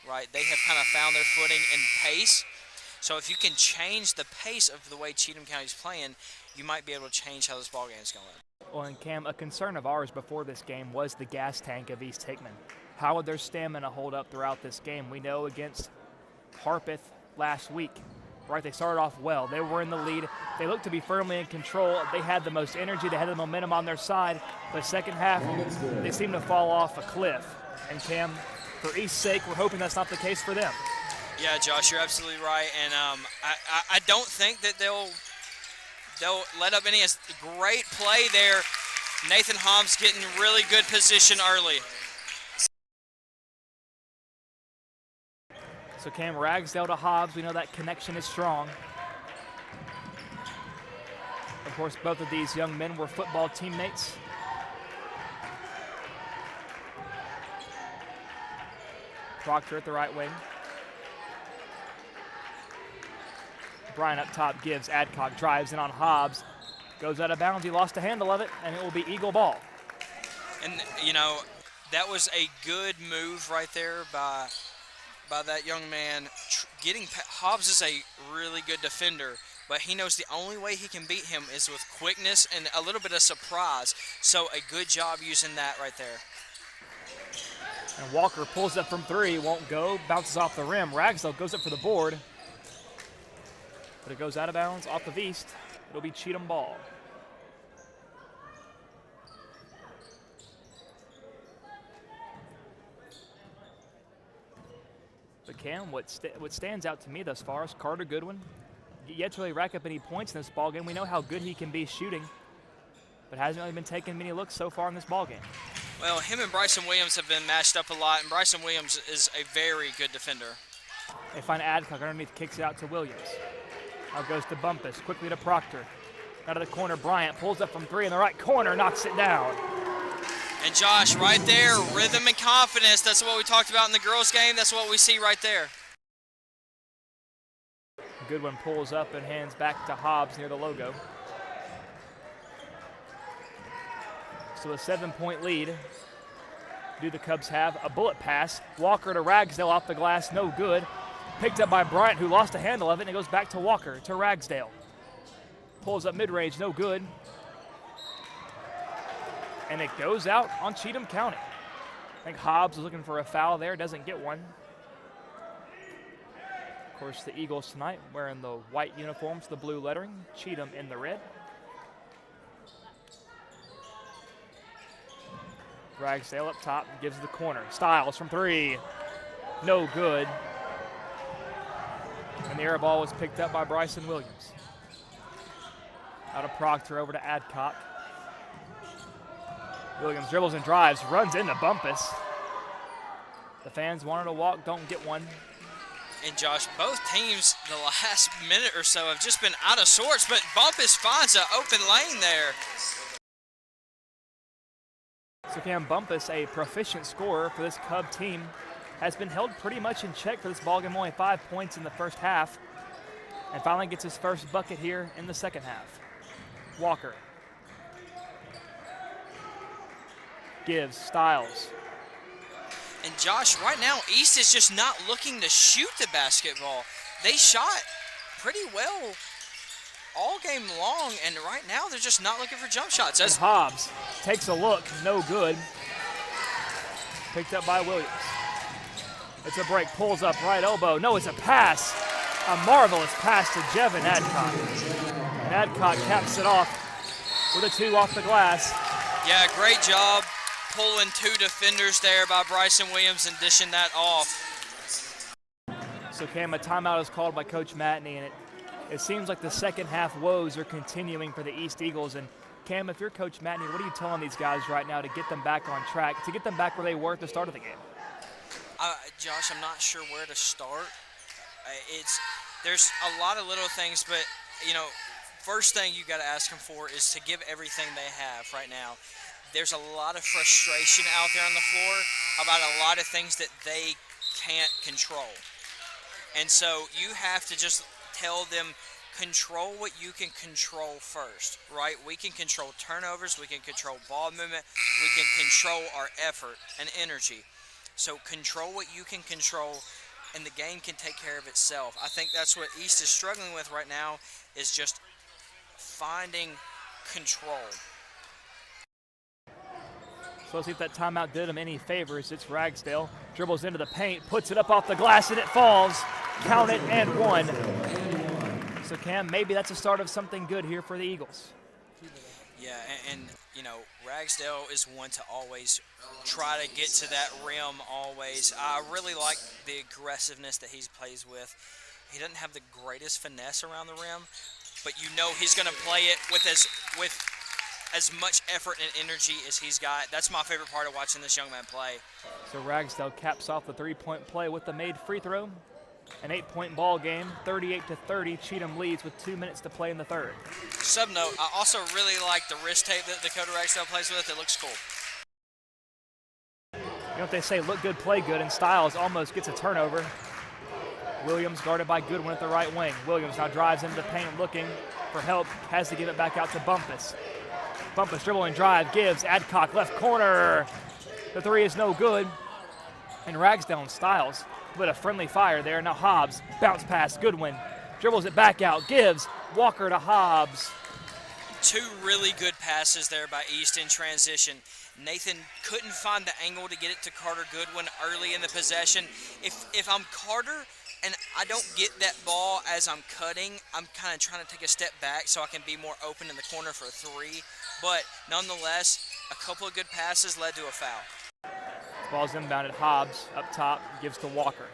right? They have kind of found their footing and pace. So if you can change the pace of the way Cheatham County is playing, you might be able to change how this ball game is going. Well, and Cam, a concern of ours before this game was the gas tank of East Hickman. How would their stamina hold up throughout this game? We know against Harpeth last week, right? They started off well. They were in the lead. They looked to be firmly in control. They had the most energy. They had the momentum on their side. But second half, they seemed to fall off a cliff. And Cam, for East's sake, we're hoping that's not the case for them. Yeah, Josh, you're absolutely right. And I don't think that they'll let up any great play there. Nathan Hobbs getting really good position early. So Cam, Ragsdale to Hobbs, we know that connection is strong. Of course, both of these young men were football teammates. Proctor at the right wing. Bryant up top gives, Adcock drives in on Hobbs. Goes out of bounds, he lost the handle of it, and it will be Eagle ball. And, you know, that was a good move right there by that young man. Hobbs is a really good defender, but he knows the only way he can beat him is with quickness and a little bit of surprise. So a good job using that right there. And Walker pulls up from three, won't go, bounces off the rim. Ragsdale goes up for the board, but it goes out of bounds off of East. It'll be Cheatham ball. But Cam, what stands out to me thus far is Carter Goodwin. Yet to really rack up any points in this ballgame. We know how good he can be shooting, but hasn't really been taking many looks so far in this ballgame. Well, him and Bryson Williams have been matched up a lot, and Bryson Williams is a very good defender. They find Adcock underneath, kicks it out to Williams. Now goes to Bumpus, quickly to Proctor. Out of the corner, Bryant pulls up from three in the right corner, knocks it down. And Josh, right there, rhythm and confidence. That's what we talked about in the girls' game. That's what we see right there. Goodwin pulls up and hands back to Hobbs near the logo. So a 7-point lead. Do the Cubs have a bullet pass? Walker to Ragsdale off the glass, no good. Picked up by Bryant, who lost a handle of it, and it goes back to Walker, to Ragsdale. Pulls up mid-range, no good. And it goes out on Cheatham County. I think Hobbs is looking for a foul there, doesn't get one. Of course, the Eagles tonight wearing the white uniforms, the blue lettering, Cheatham in the red. Ragsdale up top, gives the corner. Styles from three, no good. And the air ball was picked up by Bryson Williams. Out of Proctor over to Adcock. Williams dribbles and drives, runs into Bumpus. The fans wanted to walk, don't get one. And Josh, both teams the last minute or so have just been out of sorts, but Bumpus finds an open lane there. So Cam Bumpus, a proficient scorer for this Cub team, has been held pretty much in check for this ballgame, only 5 points in the first half, and finally gets his first bucket here in the second half. Walker gives Styles. And Josh, right now, East is just not looking to shoot the basketball. They shot pretty well all game long, and right now they're just not looking for jump shots. And Hobbs takes a look, no good. Picked up by Williams. It's a break, pulls up, right elbow. No, it's a pass. A marvelous pass to Jevin Adcock. And Adcock caps it off with a 2 off the glass. Yeah, great job pulling 2 defenders there by Bryson Williams and dishing that off. So Cam, a timeout is called by Coach Matney, and it seems like the second half woes are continuing for the East Eagles. And Cam, if you're Coach Matney, what are you telling these guys right now to get them back on track, to get them back where they were at the start of the game? Josh, I'm not sure where to start. There's a lot of little things, but first thing you got to ask them for is to give everything they have right now. There's a lot of frustration out there on the floor about a lot of things that they can't control. And so you have to just tell them, control what you can control first, right? We can control turnovers, we can control ball movement, we can control our effort and energy. So control what you can control, and the game can take care of itself. I think that's what East is struggling with right now, is just finding control. So let's see if that timeout did him any favors. It's Ragsdale, dribbles into the paint, puts it up off the glass, and it falls. Count it, and 1. So Cam, maybe that's a start of something good here for the Eagles. Yeah, and Ragsdale is one to always try to get to that rim always. I really like the aggressiveness that he plays with. He doesn't have the greatest finesse around the rim, but he's going to play it with as much effort and energy as he's got. That's my favorite part of watching this young man play. So Ragsdale caps off the 3-point play with the made free throw. An 8-point ball game, 38-30. Cheatham leads with 2 minutes to play in the third. Sub note, I also really like the wrist tape that Dakota Ragsdale plays with. It looks cool. You know what they say, look good, play good, and Styles almost gets a turnover. Williams guarded by Goodwin at the right wing. Williams now drives into the paint looking for help, has to give it back out to Bumpus. Bumpus dribble and drive, gives Adcock left corner. The 3 is no good. And Ragsdale and Styles with a friendly fire there. Now Hobbs, bounce pass, Goodwin, dribbles it back out, gives Walker to Hobbs. 2 really good passes there by East in transition. Nathan couldn't find the angle to get it to Carter Goodwin early in the possession. If I'm Carter and I don't get that ball as I'm cutting, I'm kind of trying to take a step back so I can be more open in the corner for a 3. But nonetheless, a couple of good passes led to a foul. Ball's inbounded. Hobbs up top, gives to Walker.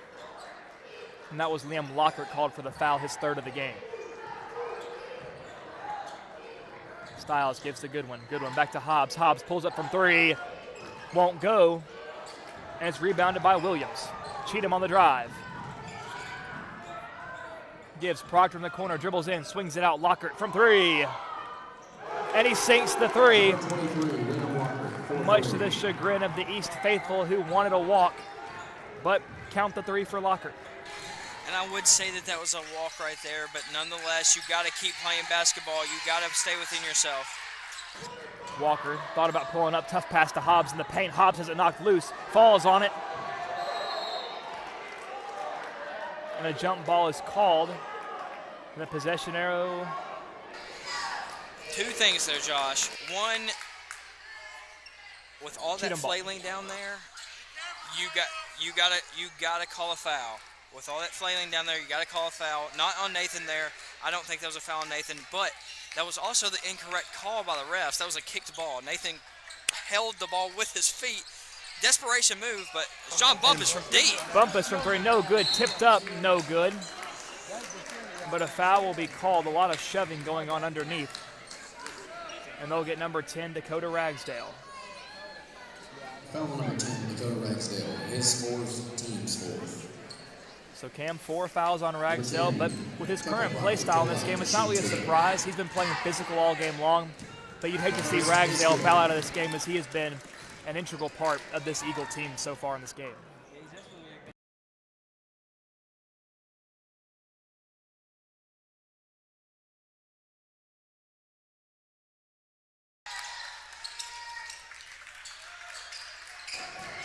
And that was Liam Lockhart called for the foul, his 3rd of the game. Styles gives to Goodwin. Goodwin back to Hobbs. Hobbs pulls up from 3. Won't go. And it's rebounded by Williams. Cheatham on the drive. Gives Proctor in the corner, dribbles in, swings it out. Lockhart from 3. And he sinks the 3. Much to the chagrin of the East faithful who wanted a walk. But count the 3 for Lockhart. And I would say that was a walk right there, but nonetheless, you got to keep playing basketball. You got to stay within yourself. Walker thought about pulling up, tough pass to Hobbs in the paint. Hobbs has it knocked loose, falls on it. And a jump ball is called. And the possession arrow. 2 things there, Josh. One, with all that flailing down there, you gotta call a foul. With all that flailing down there, you gotta call a foul. Not on Nathan there. I don't think that was a foul on Nathan, but that was also the incorrect call by the refs. That was a kicked ball. Nathan held the ball with his feet. Desperation move, but John Bumpus from deep. Bumpus from 3, no good. Tipped up, no good. But a foul will be called. A lot of shoving going on underneath. And they'll get number 10, Dakota Ragsdale. Foul number 10, Dakota Ragsdale. His 4th, team's 4th. So Cam, 4 fouls on Ragsdale, but with his current play style in this game, it's not really a surprise. He's been playing physical all game long, but you'd hate to see Ragsdale foul out of this game as he has been an integral part of this Eagle team so far in this game.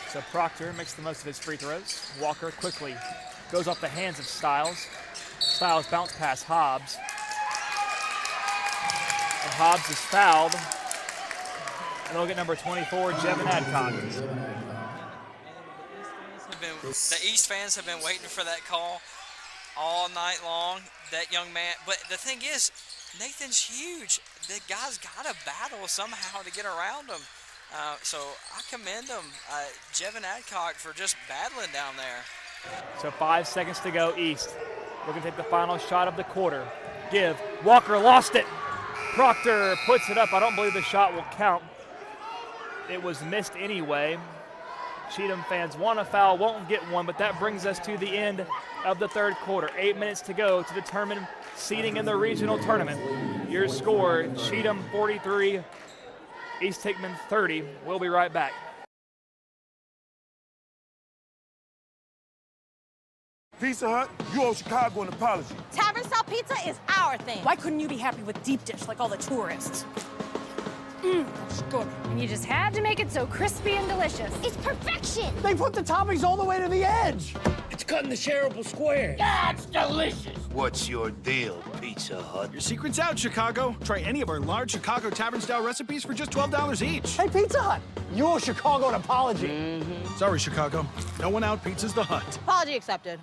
So Proctor makes the most of his free throws. Walker quickly goes off the hands of Styles. Styles bounce past Hobbs. And Hobbs is fouled. And they'll get number 24, Jevin Adcock. The East fans have been waiting for that call all night long, that young man. But the thing is, Nathan's huge. The guy's got to battle somehow to get around him. So I commend him, Jevin Adcock, for just battling down there. So 5 seconds to go, East. Looking to take the final shot of the quarter. Give. Walker lost it. Proctor puts it up. I don't believe the shot will count. It was missed anyway. Cheatham fans want a foul, won't get one, but that brings us to the end of the third quarter. 8 minutes to go to determine seeding in the regional tournament. Your score, Cheatham 43, East Hickman 30. We'll be right back. Pizza Hut, you owe Chicago an apology. Tavern style pizza is our thing. Why couldn't you be happy with deep dish like all the tourists? That's good. And you just had to make it so crispy and delicious. It's perfection. They put the toppings all the way to the edge. It's cutting the shareable squares. That's delicious. What's your deal, Pizza Hut? Your secret's out, Chicago. Try any of our large Chicago Tavern-style recipes for just $12 each. Hey, Pizza Hut, you owe Chicago an apology. Sorry, Chicago. No one out pizzas the Hut. Apology accepted.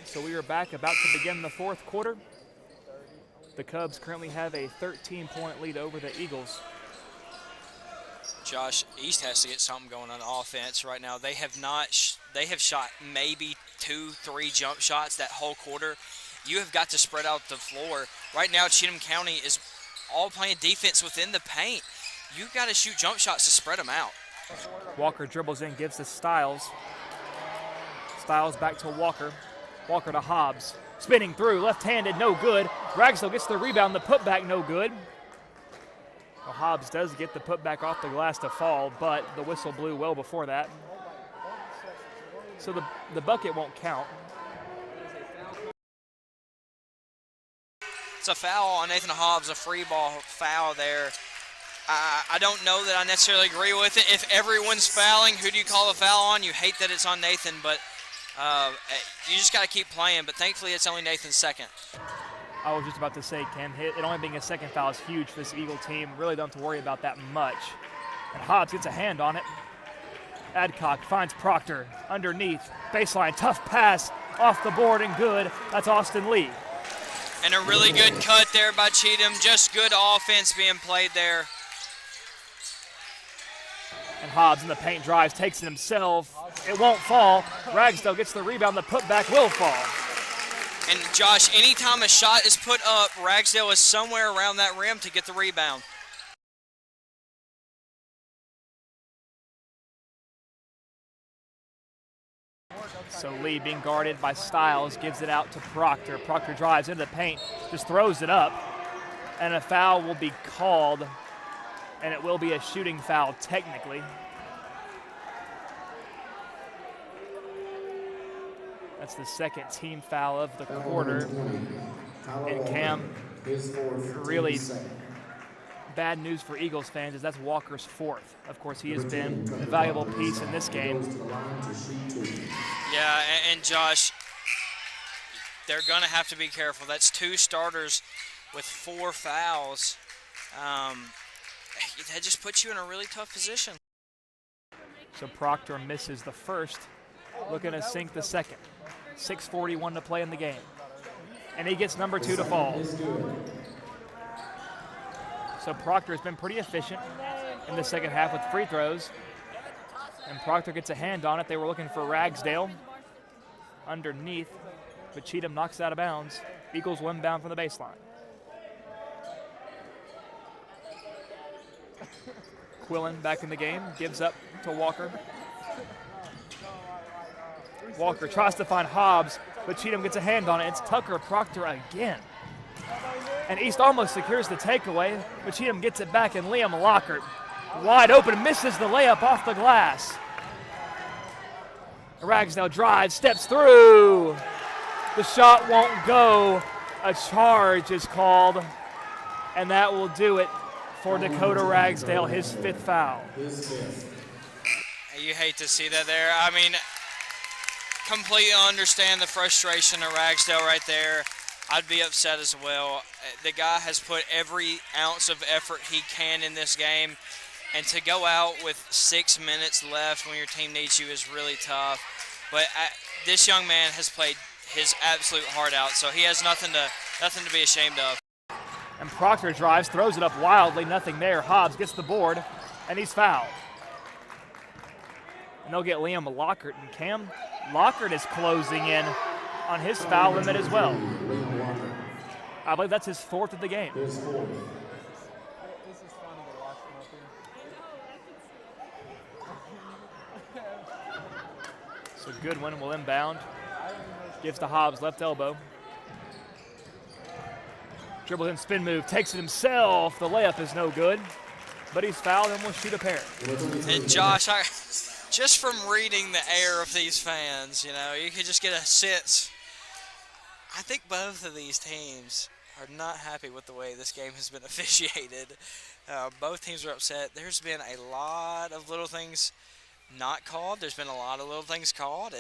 So we are back, about to begin the fourth quarter. The Cubs currently have a 13-point lead over the Eagles. Josh, East has to get something going on offense right now. They have not. They have shot maybe 2-3 jump shots that whole quarter. You have got to spread out the floor. Right now, Cheatham County is all playing defense within the paint. You've got to shoot jump shots to spread them out. Walker dribbles in, gives to Styles. Styles back to Walker. Walker to Hobbs. Spinning through, left-handed, no good. Ragsdale gets the rebound, the putback, no good. Well, Hobbs does get the putback off the glass to fall, but the whistle blew well before that. So the bucket won't count. It's a foul on Nathan Hobbs, a free ball foul there. I don't know that I necessarily agree with it. If everyone's fouling, who do you call a foul on? You hate that it's on Nathan, but you just got to keep playing. But thankfully, it's only Nathan's second. I was just about to say, Cam, it only being a second foul is huge for this Eagle team. Really don't have to worry about that much. And Hobbs gets a hand on it. Adcock finds Proctor underneath. Baseline, tough pass off the board and good. That's Austin Lee. And a really good cut there by Cheatham. Just good offense being played there. And Hobbs in the paint drives, takes it himself. It won't fall. Ragsdale gets the rebound. The putback will fall. And Josh, anytime a shot is put up, Ragsdale is somewhere around that rim to get the rebound. So Lee being guarded by Styles gives it out to Proctor. Proctor drives into the paint, just throws it up. And a foul will be called. And it will be a shooting foul technically. That's the second team foul of the quarter. And Cam, really bad news for Eagles fans is that's Walker's fourth. Of course, he has been a valuable piece in this game. Yeah, and Josh, they're going to have to be careful. That's two starters with 4 fouls. That just puts you in a really tough position. So Proctor misses the first, looking to sink the second. 6:41 to play in the game. And he gets number 2 to fall. So Proctor has been pretty efficient in the second half with free throws. And Proctor gets a hand on it. They were looking for Ragsdale underneath, but Cheatham knocks it out of bounds. Eagles will inbound from the baseline. Quillen back in the game, gives up to Walker. Walker tries to find Hobbs, but Cheatham gets a hand on it. It's Tucker Proctor again. And East almost secures the takeaway, but Cheatham gets it back, and Liam Lockhart, wide open, misses the layup off the glass. Ragsdale drives, steps through. The shot won't go. A charge is called, and that will do it for Dakota Ragsdale, his 5th foul. You hate to see that there. I mean, completely understand the frustration of Ragsdale right there. I'd be upset as well. The guy has put every ounce of effort he can in this game, and to go out with 6 minutes left when your team needs you is really tough. But this young man has played his absolute heart out, so he has nothing to be ashamed of. And Proctor drives, throws it up wildly, nothing there. Hobbs gets the board, and he's fouled. And they'll get Liam Lockhart, and Cam Lockhart is closing in on his foul limit as well. I believe that's his 4th of the game. So Goodwin will inbound. Gives to Hobbs, left elbow. Dribbles in, spin move, takes it himself. The layup is no good, but he's fouled and will shoot a pair. And Josh, just from reading the air of these fans, you know, you could just get a sense. I think both of these teams are not happy with the way this game has been officiated. Both teams are upset. There's been a lot of little things not called. There's been a lot of little things called.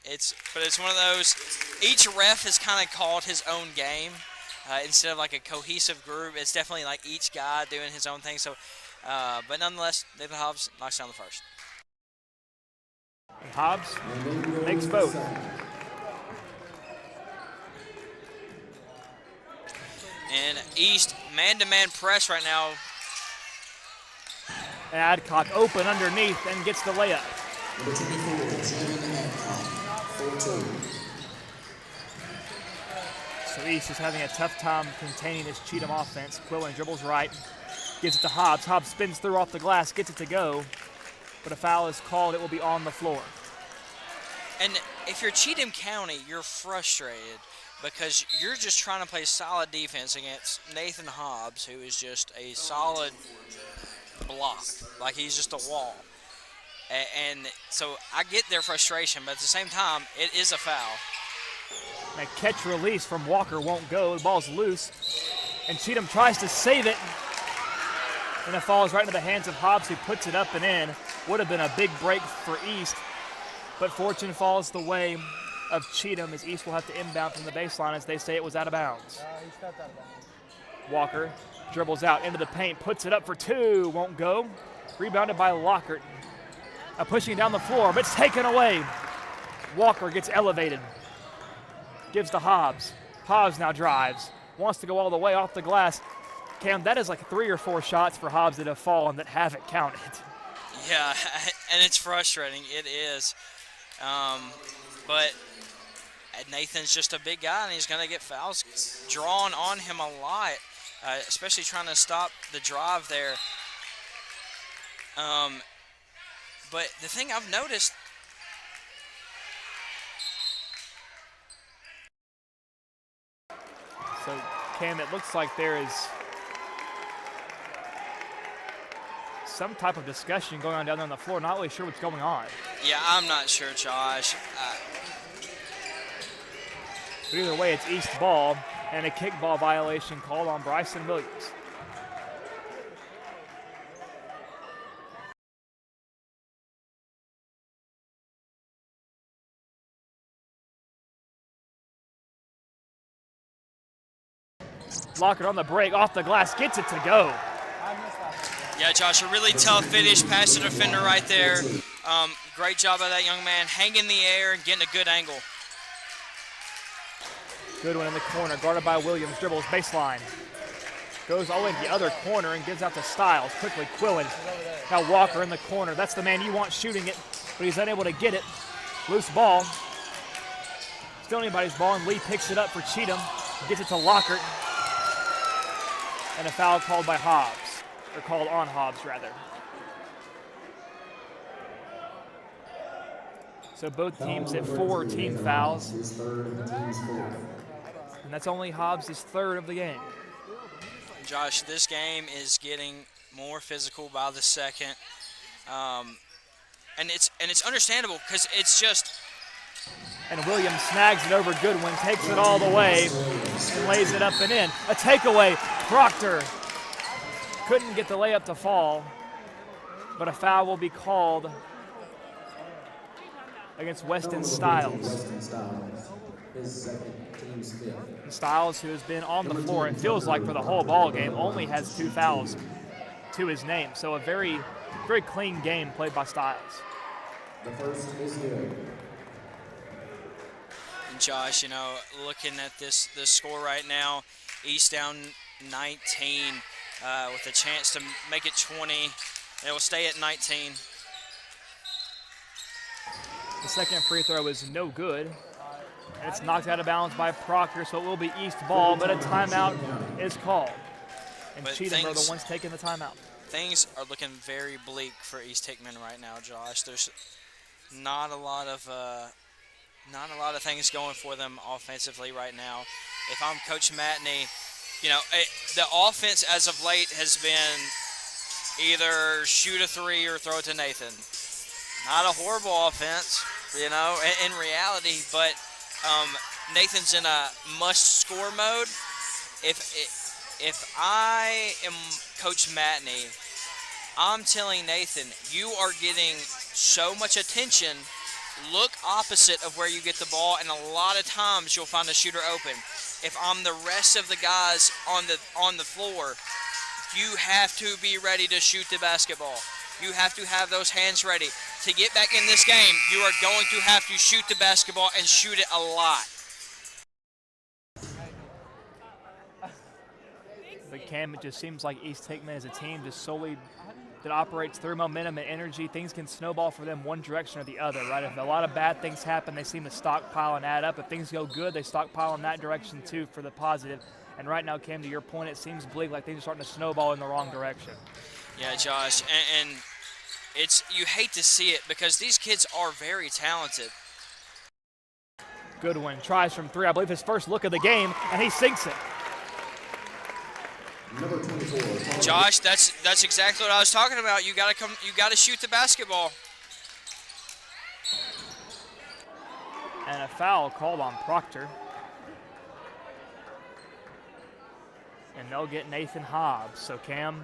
But it's one of those, each ref has kind of called his own game instead of like a cohesive group. It's definitely like each guy doing his own thing. So, but nonetheless, David Hobbs knocks down the first. And Hobbs makes both. And East man-to-man press right now. Adcock open underneath and gets the layup. So East is having a tough time containing this Cheatham offense. Quillen dribbles right, gives it to Hobbs. Hobbs spins through off the glass, gets it to go, but a foul is called. It will be on the floor. And if you're Cheatham County, you're frustrated because you're just trying to play solid defense against Nathan Hobbs, who is just a solid block. Like he's just a wall. And so I get their frustration, but at the same time, it is a foul. And a catch release from Walker won't go. The ball's loose, and Cheatham tries to save it, and it falls right into the hands of Hobbs, who puts it up and in. Would have been a big break for East, but fortune falls the way of Cheatham, as East will have to inbound from the baseline as they say it was out of bounds. Walker dribbles out into the paint, puts it up for 2, won't go. Rebounded by Lockhart. Pushing down the floor, but it's taken away. Walker gets elevated. Gives to Hobbs. Hobbs now drives. Wants to go all the way off the glass. Cam, that is like 3 or 4 shots for Hobbs that have fallen that haven't counted. Yeah, and it's frustrating. It is. But Nathan's just a big guy, and he's going to get fouls drawn on him a lot, especially trying to stop the drive there. But the thing I've noticed, so, Cam, it looks like there is some type of discussion going on down there on the floor. Not really sure what's going on. Yeah, I'm not sure, Josh. But either way, it's East ball, and a kickball violation called on Bryson Williams. Lockhart on the break, off the glass, gets it to go. Yeah, Josh, a really tough finish past the defender right there. Great job by that young man, hanging in the air and getting a good angle. Good one in the corner, guarded by Williams, dribbles baseline. Goes all the way to the other corner and gives out to Styles. Quickly, Quillen. Now Walker in the corner. That's the man you want shooting it, but he's unable to get it. Loose ball. Still anybody's ball, and Lee picks it up for Cheatham. Gets it to Lockhart. And a foul called by Hobbs. or called on Hobbs, rather. So both teams at 4 team fouls. And that's only Hobbs' third of the game. Josh, this game is getting more physical by the second. And it's understandable because it's just. And Williams snags it over Goodwin, takes it all the way, and lays it up and in. A takeaway. Proctor couldn't get the layup to fall, but a foul will be called against Weston Stiles. Stiles, who has been on the floor, it feels like for the whole ball game, only has 2 fouls to his name. So a very, very clean game played by Stiles. The first is good. And Josh, looking at this score right now, East down 19 with a chance to make it 20. It will stay at 19. The second free throw is no good. And it's knocked out of bounds by Proctor, so it will be East ball, but a timeout is called. And Cheatham are the ones taking the timeout. Things are looking very bleak for East Hickman right now, Josh. There's not a lot of things going for them offensively right now. If I'm Coach Matney, the offense as of late has been either shoot a 3 or throw it to Nathan. Not a horrible offense, in reality, but Nathan's in a must-score mode. If I am Coach Matney, I'm telling Nathan, you are getting so much attention. Look opposite of where you get the ball, and a lot of times you'll find a shooter open. If I'm the rest of the guys on the floor, you have to be ready to shoot the basketball. You have to have those hands ready. To get back in this game, you are going to have to shoot the basketball and shoot it a lot. But Cam, it just seems like East Hickman is a team just solely that operates through momentum and energy. Things can snowball for them one direction or the other, right? If a lot of bad things happen, they seem to stockpile and add up. If things go good, they stockpile in that direction too for the positive. And right now, Cam, to your point, it seems bleak, like things are starting to snowball in the wrong direction. Yeah, Josh, and you hate to see it because these kids are very talented. Goodwin tries from 3, I believe his first look of the game, and he sinks it. Josh, that's exactly what I was talking about. You gotta shoot the basketball. And a foul called on Proctor. And they'll get Nathan Hobbs. So Cam,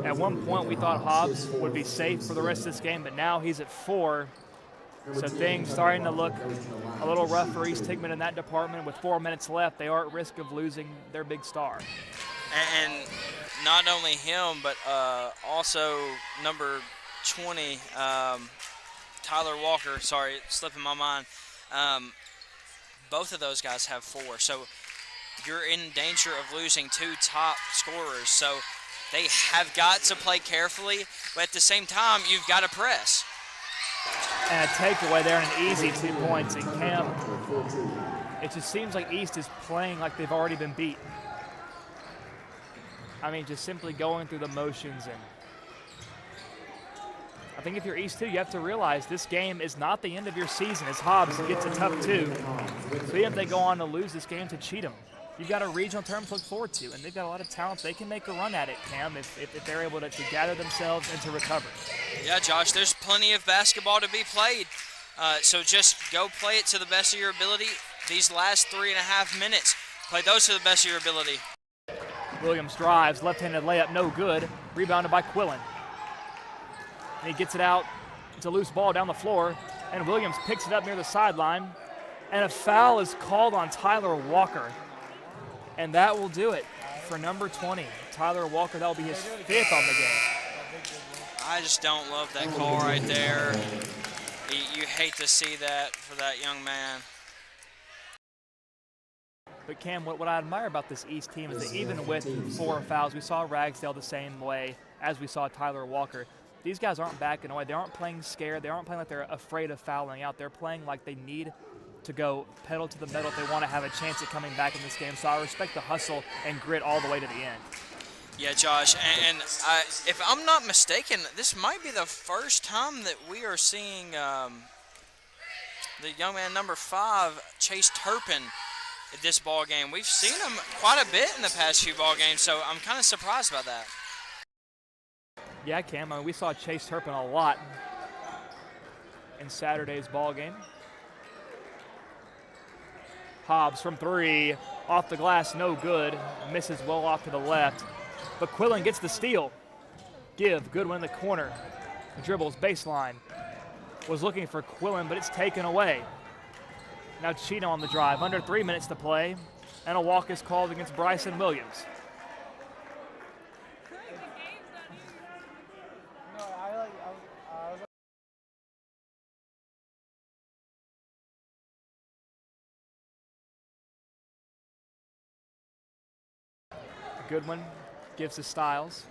at one point we thought Hobbs would be safe for the rest of this game, but now he's at 4. So things starting to look a little rough for East Hickman in that department. With 4 minutes left, they are at risk of losing their big star. And not only him, but also number 20, Tyler Walker. Sorry, it's slipping my mind. Both of those guys have 4. So you're in danger of losing 2 top scorers. So they have got to play carefully, but at the same time, you've got to press. And a takeaway there, and an easy 2 points. And Cam, it just seems like East is playing like they've already been beat. I mean, just simply going through the motions. And I think if you're East too, you have to realize this game is not the end of your season as Hobbs gets a tough 2. So even if they go on to lose this game to Cheatham, you've got a regional tournament to look forward to, and they've got a lot of talent. They can make a run at it, Cam, if they're able to gather themselves and to recover. Yeah, Josh, there's plenty of basketball to be played. So just go play it to the best of your ability. These last 3.5 minutes, play those to the best of your ability. Williams drives, left-handed layup, no good. Rebounded by Quillen. And he gets it out. It's a loose ball down the floor, and Williams picks it up near the sideline. And a foul is called on Tyler Walker. And that will do it for number 20. Tyler Walker, that will be his 5th on the game. I just don't love that call right there. You hate to see that for that young man. But Cam, what I admire about this East team is that even with 4 fouls, we saw Ragsdale the same way as we saw Tyler Walker. These guys aren't backing away. They aren't playing scared. They aren't playing like they're afraid of fouling out. They're playing like they need to go pedal to the metal if they want to have a chance at coming back in this game. So I respect the hustle and grit all the way to the end. Yeah, Josh, and if I'm not mistaken, this might be the first time that we are seeing the young man number 5, Chase Turpin, at this ball game. We've seen him quite a bit in the past few ball games, so I'm kind of surprised by that. Yeah, Cam, I mean, we saw Chase Turpin a lot in Saturday's ball game. Hobbs from 3, off the glass, no good. Misses well off to the left. But Quillen gets the steal. Goodwin in the corner. Dribbles baseline. Was looking for Quillen, but it's taken away. Now Cheatham on the drive. Under 3 minutes to play. And a walk is called against Bryson Williams. Goodwin gives to Styles.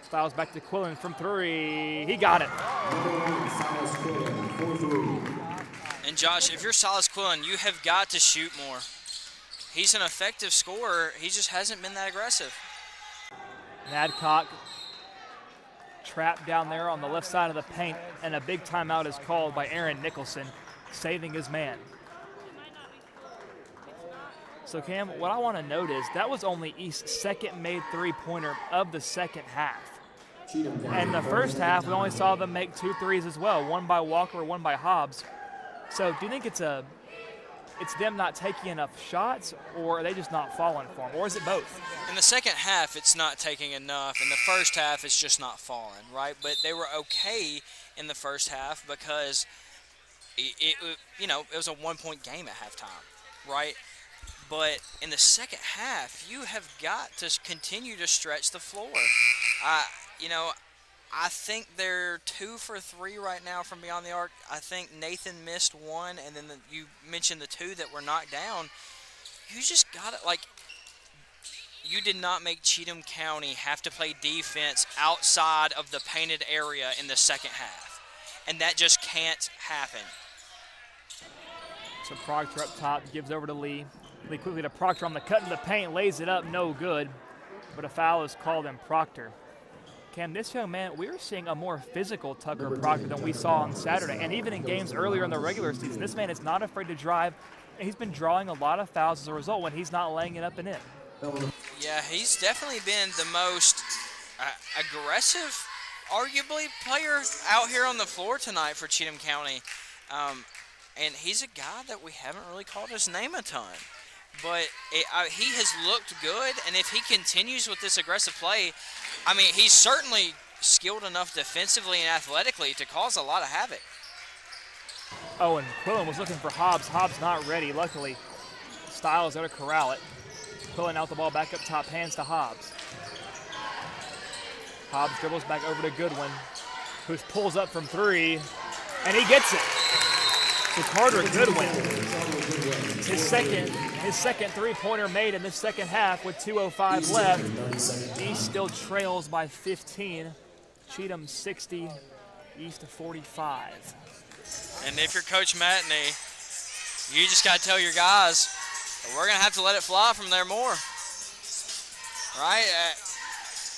Styles back to Quillen from 3. He got it. And Josh, if you're Silas Quillen, you have got to shoot more. He's an effective scorer. He just hasn't been that aggressive. Adcock trapped down there on the left side of the paint, and a big timeout is called by Aaron Nicholson, saving his man. So, Cam, what I want to note is that was only East's second made three-pointer of the second half. And the first half, we only saw them make 2 threes as well, one by Walker, one by Hobbs. So do you think it's them not taking enough shots, or are they just not falling for them, or is it both? In the second half, it's not taking enough. In the first half, it's just not falling, right? But they were okay in the first half because it was a 1-point game at halftime, right? But in the second half, you have got to continue to stretch the floor. I think they're 2 for 3 right now from beyond the arc. I think Nathan missed 1, and then you mentioned the 2 that were knocked down. You just got to, you did not make Cheatham County have to play defense outside of the painted area in the second half. And that just can't happen. So Proctor up top, gives over to Lee. Lee quickly to Proctor on the cut in the paint, lays it up, no good. But a foul is called in Proctor. Cam, this young man, we are seeing a more physical Tucker Proctor than we saw on Saturday. And even in games earlier in the regular season, this man is not afraid to drive. And he's been drawing a lot of fouls as a result when he's not laying it up and in. Yeah, he's definitely been the most aggressive, arguably, player out here on the floor tonight for Cheatham County. And he's a guy that we haven't really called his name a ton. But he has looked good, and if he continues with this aggressive play, I mean, he's certainly skilled enough defensively and athletically to cause a lot of havoc. Oh, and Quillen was looking for Hobbs. Hobbs not ready. Luckily, Styles there to corral it. Quillen out the ball back up top, hands to Hobbs. Hobbs dribbles back over to Goodwin, who pulls up from 3, and he gets it. To Carter Goodwin. His second three-pointer made in the second half with 2:05 left. East still trails by 15. Cheatham 60, East 45. And if you're Coach Matney, you just got to tell your guys, we're going to have to let it fly from there more. Right?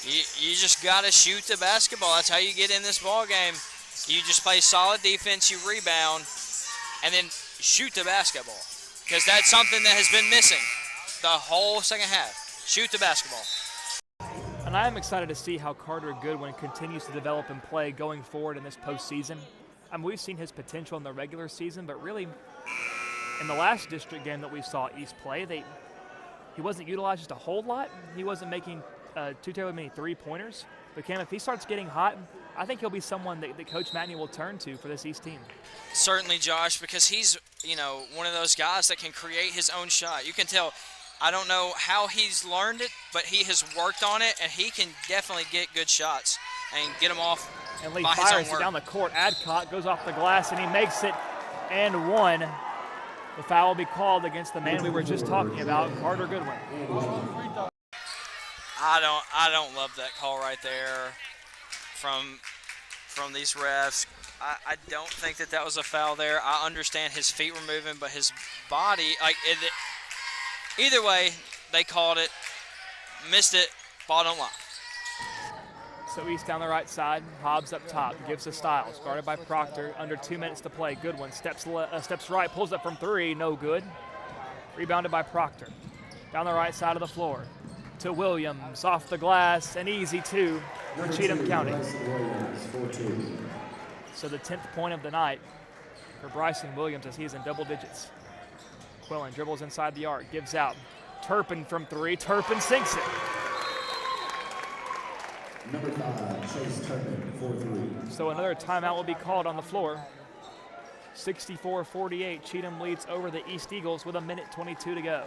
You just got to shoot the basketball. That's how you get in this ball game. You just play solid defense, you rebound, and then shoot the basketball. Because that's something that has been missing the whole second half. Shoot the basketball. And I am excited to see how Carter Goodwin continues to develop and play going forward in this postseason. I mean, we've seen his potential in the regular season, but really in the last district game that we saw East play, he wasn't utilized just a whole lot. He wasn't making too terribly many three-pointers. But Cam, if he starts getting hot, I think he'll be someone that Coach Matney will turn to for this East team. Certainly, Josh, because he's, one of those guys that can create his own shot. You can tell, I don't know how he's learned it, but he has worked on it, and he can definitely get good shots and get them off and Lee by his own fires work. it down the court. Adcock goes off the glass, and he makes it and one. The foul will be called against the man we were just talking about, Carter Goodwin. I don't love that call right there from these refs. I don't think that was a foul there. I understand his feet were moving, but his body, either way, they called it, missed it. Ball don't lie. So East down the right side, Hobbs up top, gives to Styles, guarded by Proctor, under 2 minutes to play. Good one, steps right, pulls up from 3, no good. Rebounded by Proctor. Down the right side of the floor to Williams, off the glass, an easy 2 for Cheatham County. So the 10th point of the night for Bryson Williams as he's in double digits. Quillen dribbles inside the arc, gives out. Turpin from 3, Turpin sinks it. Number 5, Chase Turpin, 4-3. So another timeout will be called on the floor. 64-48, Cheatham leads over the East Eagles with 1:22 to go.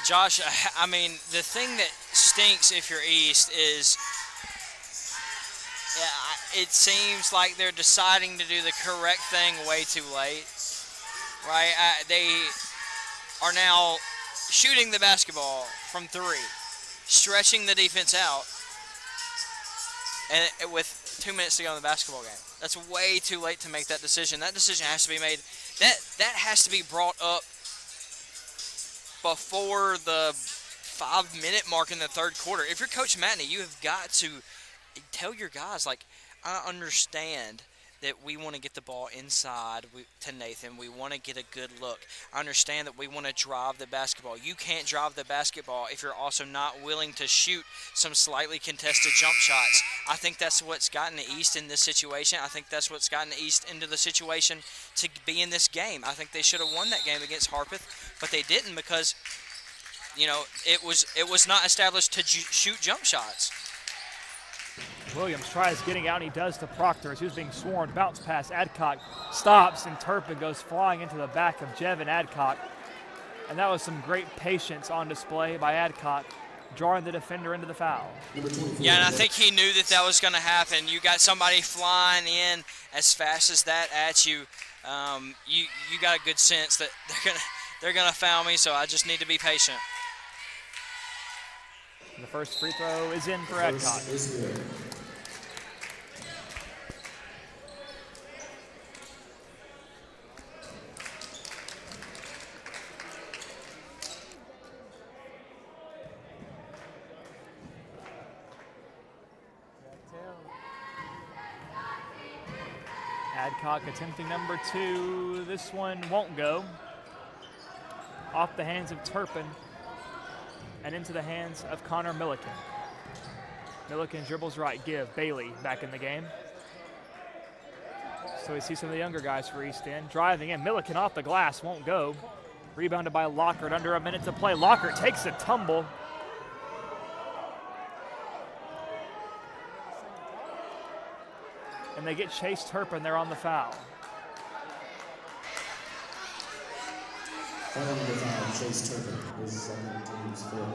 Josh, I mean, the thing that stinks if you're East is it seems like they're deciding to do the correct thing way too late, right? They are now shooting the basketball from 3, stretching the defense out, and with 2 minutes to go in the basketball game. That's way too late to make that decision. That decision has to be made. That has to be brought up before the 5-minute mark in the third quarter. If you're Coach Matney, you have got to tell your guys, like, I understand that we want to get the ball inside to Nathan. We want to get a good look. I understand that we want to drive the basketball. You can't drive the basketball if you're also not willing to shoot some slightly contested jump shots. I think that's what's gotten the East in this situation. I think that's what's gotten the East into the situation to be in this game. I think they should have won that game against Harpeth, but they didn't because, you know, it was not established to shoot jump shots. Williams tries getting out, and he does to Proctor as he was being swarmed. Bounce pass, Adcock stops, and Turpin goes flying into the back of Jevin Adcock. And that was some great patience on display by Adcock, drawing the defender into the foul. Yeah, and I think he knew that was going to happen. You got somebody flying in as fast as that at you. You got a good sense that they're gonna foul me, so I just need to be patient. And the first free throw is in for Adcock. Adcock attempting number 2. This one won't go. Off the hands of Turpin and into the hands of Connor Milliken. Milliken dribbles right, give. Bailey back in the game. So we see some of the younger guys for East End. Driving in, Milliken off the glass, won't go. Rebounded by Lockhart, under a minute to play. Lockhart takes a tumble. And they get Chase Turpin there on the foul. Chase Turpin, his second team's 4th.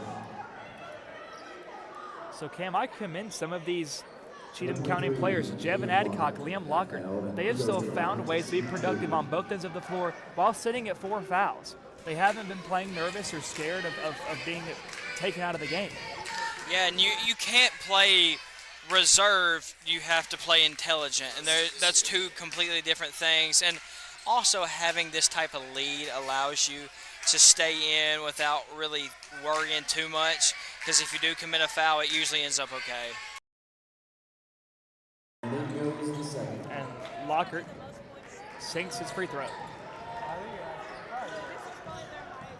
So Cam, I commend some of these Cheatham County players, Jevin Adcock, Liam Lockhart. They have still found ways to be productive on both ends of the floor while sitting at 4 fouls. They haven't been playing nervous or scared of being taken out of the game. Yeah, and you can't play reserve, you have to play intelligent, and that's 2 completely different things. And also having this type of lead allows you to stay in without really worrying too much, because if you do commit a foul, it usually ends up okay. And Lockhart sinks his free throw.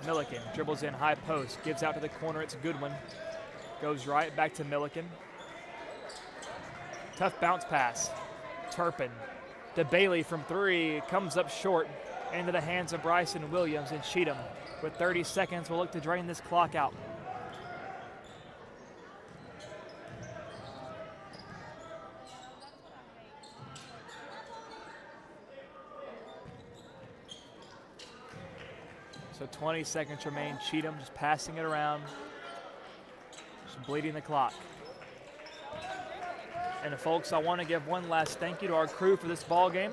Milliken dribbles in high post, gives out to the corner, it's Goodwin. Goes right, back to Milliken. Tough bounce pass. Turpin to Bailey from 3, comes up short into the hands of Bryson Williams, and Cheatham with 30 seconds will look to drain this clock out. So 20 seconds remain. Cheatham just passing it around, just bleeding the clock. And folks, I want to give one last thank you to our crew for this ball game.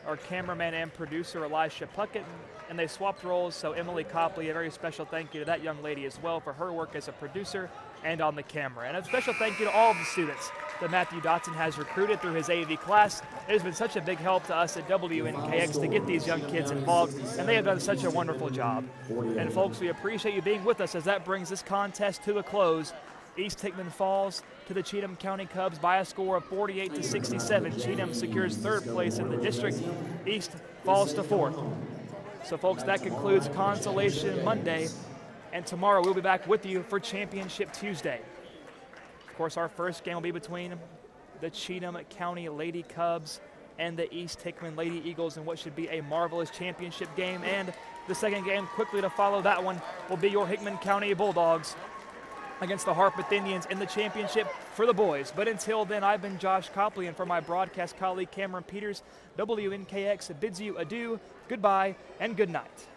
Our cameraman and producer, Elisha Puckett, and they swapped roles, so Emily Copley, a very special thank you to that young lady as well for her work as a producer and on the camera. And a special thank you to all of the students that Matthew Dotson has recruited through his AV class. It has been such a big help to us at WNKX to get these young kids involved, and they have done such a wonderful job. And folks, we appreciate you being with us as that brings this contest to a close. East Hickman falls to the Cheatham County Cubs by a score of 48-67. Cheatham secures third place in the district. East falls to fourth. So folks, that concludes Consolation Monday, and tomorrow we'll be back with you for Championship Tuesday. Of course, our first game will be between the Cheatham County Lady Cubs and the East Hickman Lady Eagles in what should be a marvelous championship game. And the second game, quickly to follow that one, will be your Hickman County Bulldogs against the Harpeth Indians in the championship for the boys. But until then, I've been Josh Copley, and for my broadcast colleague Cameron Peters, WNKX bids you adieu, goodbye, and good night.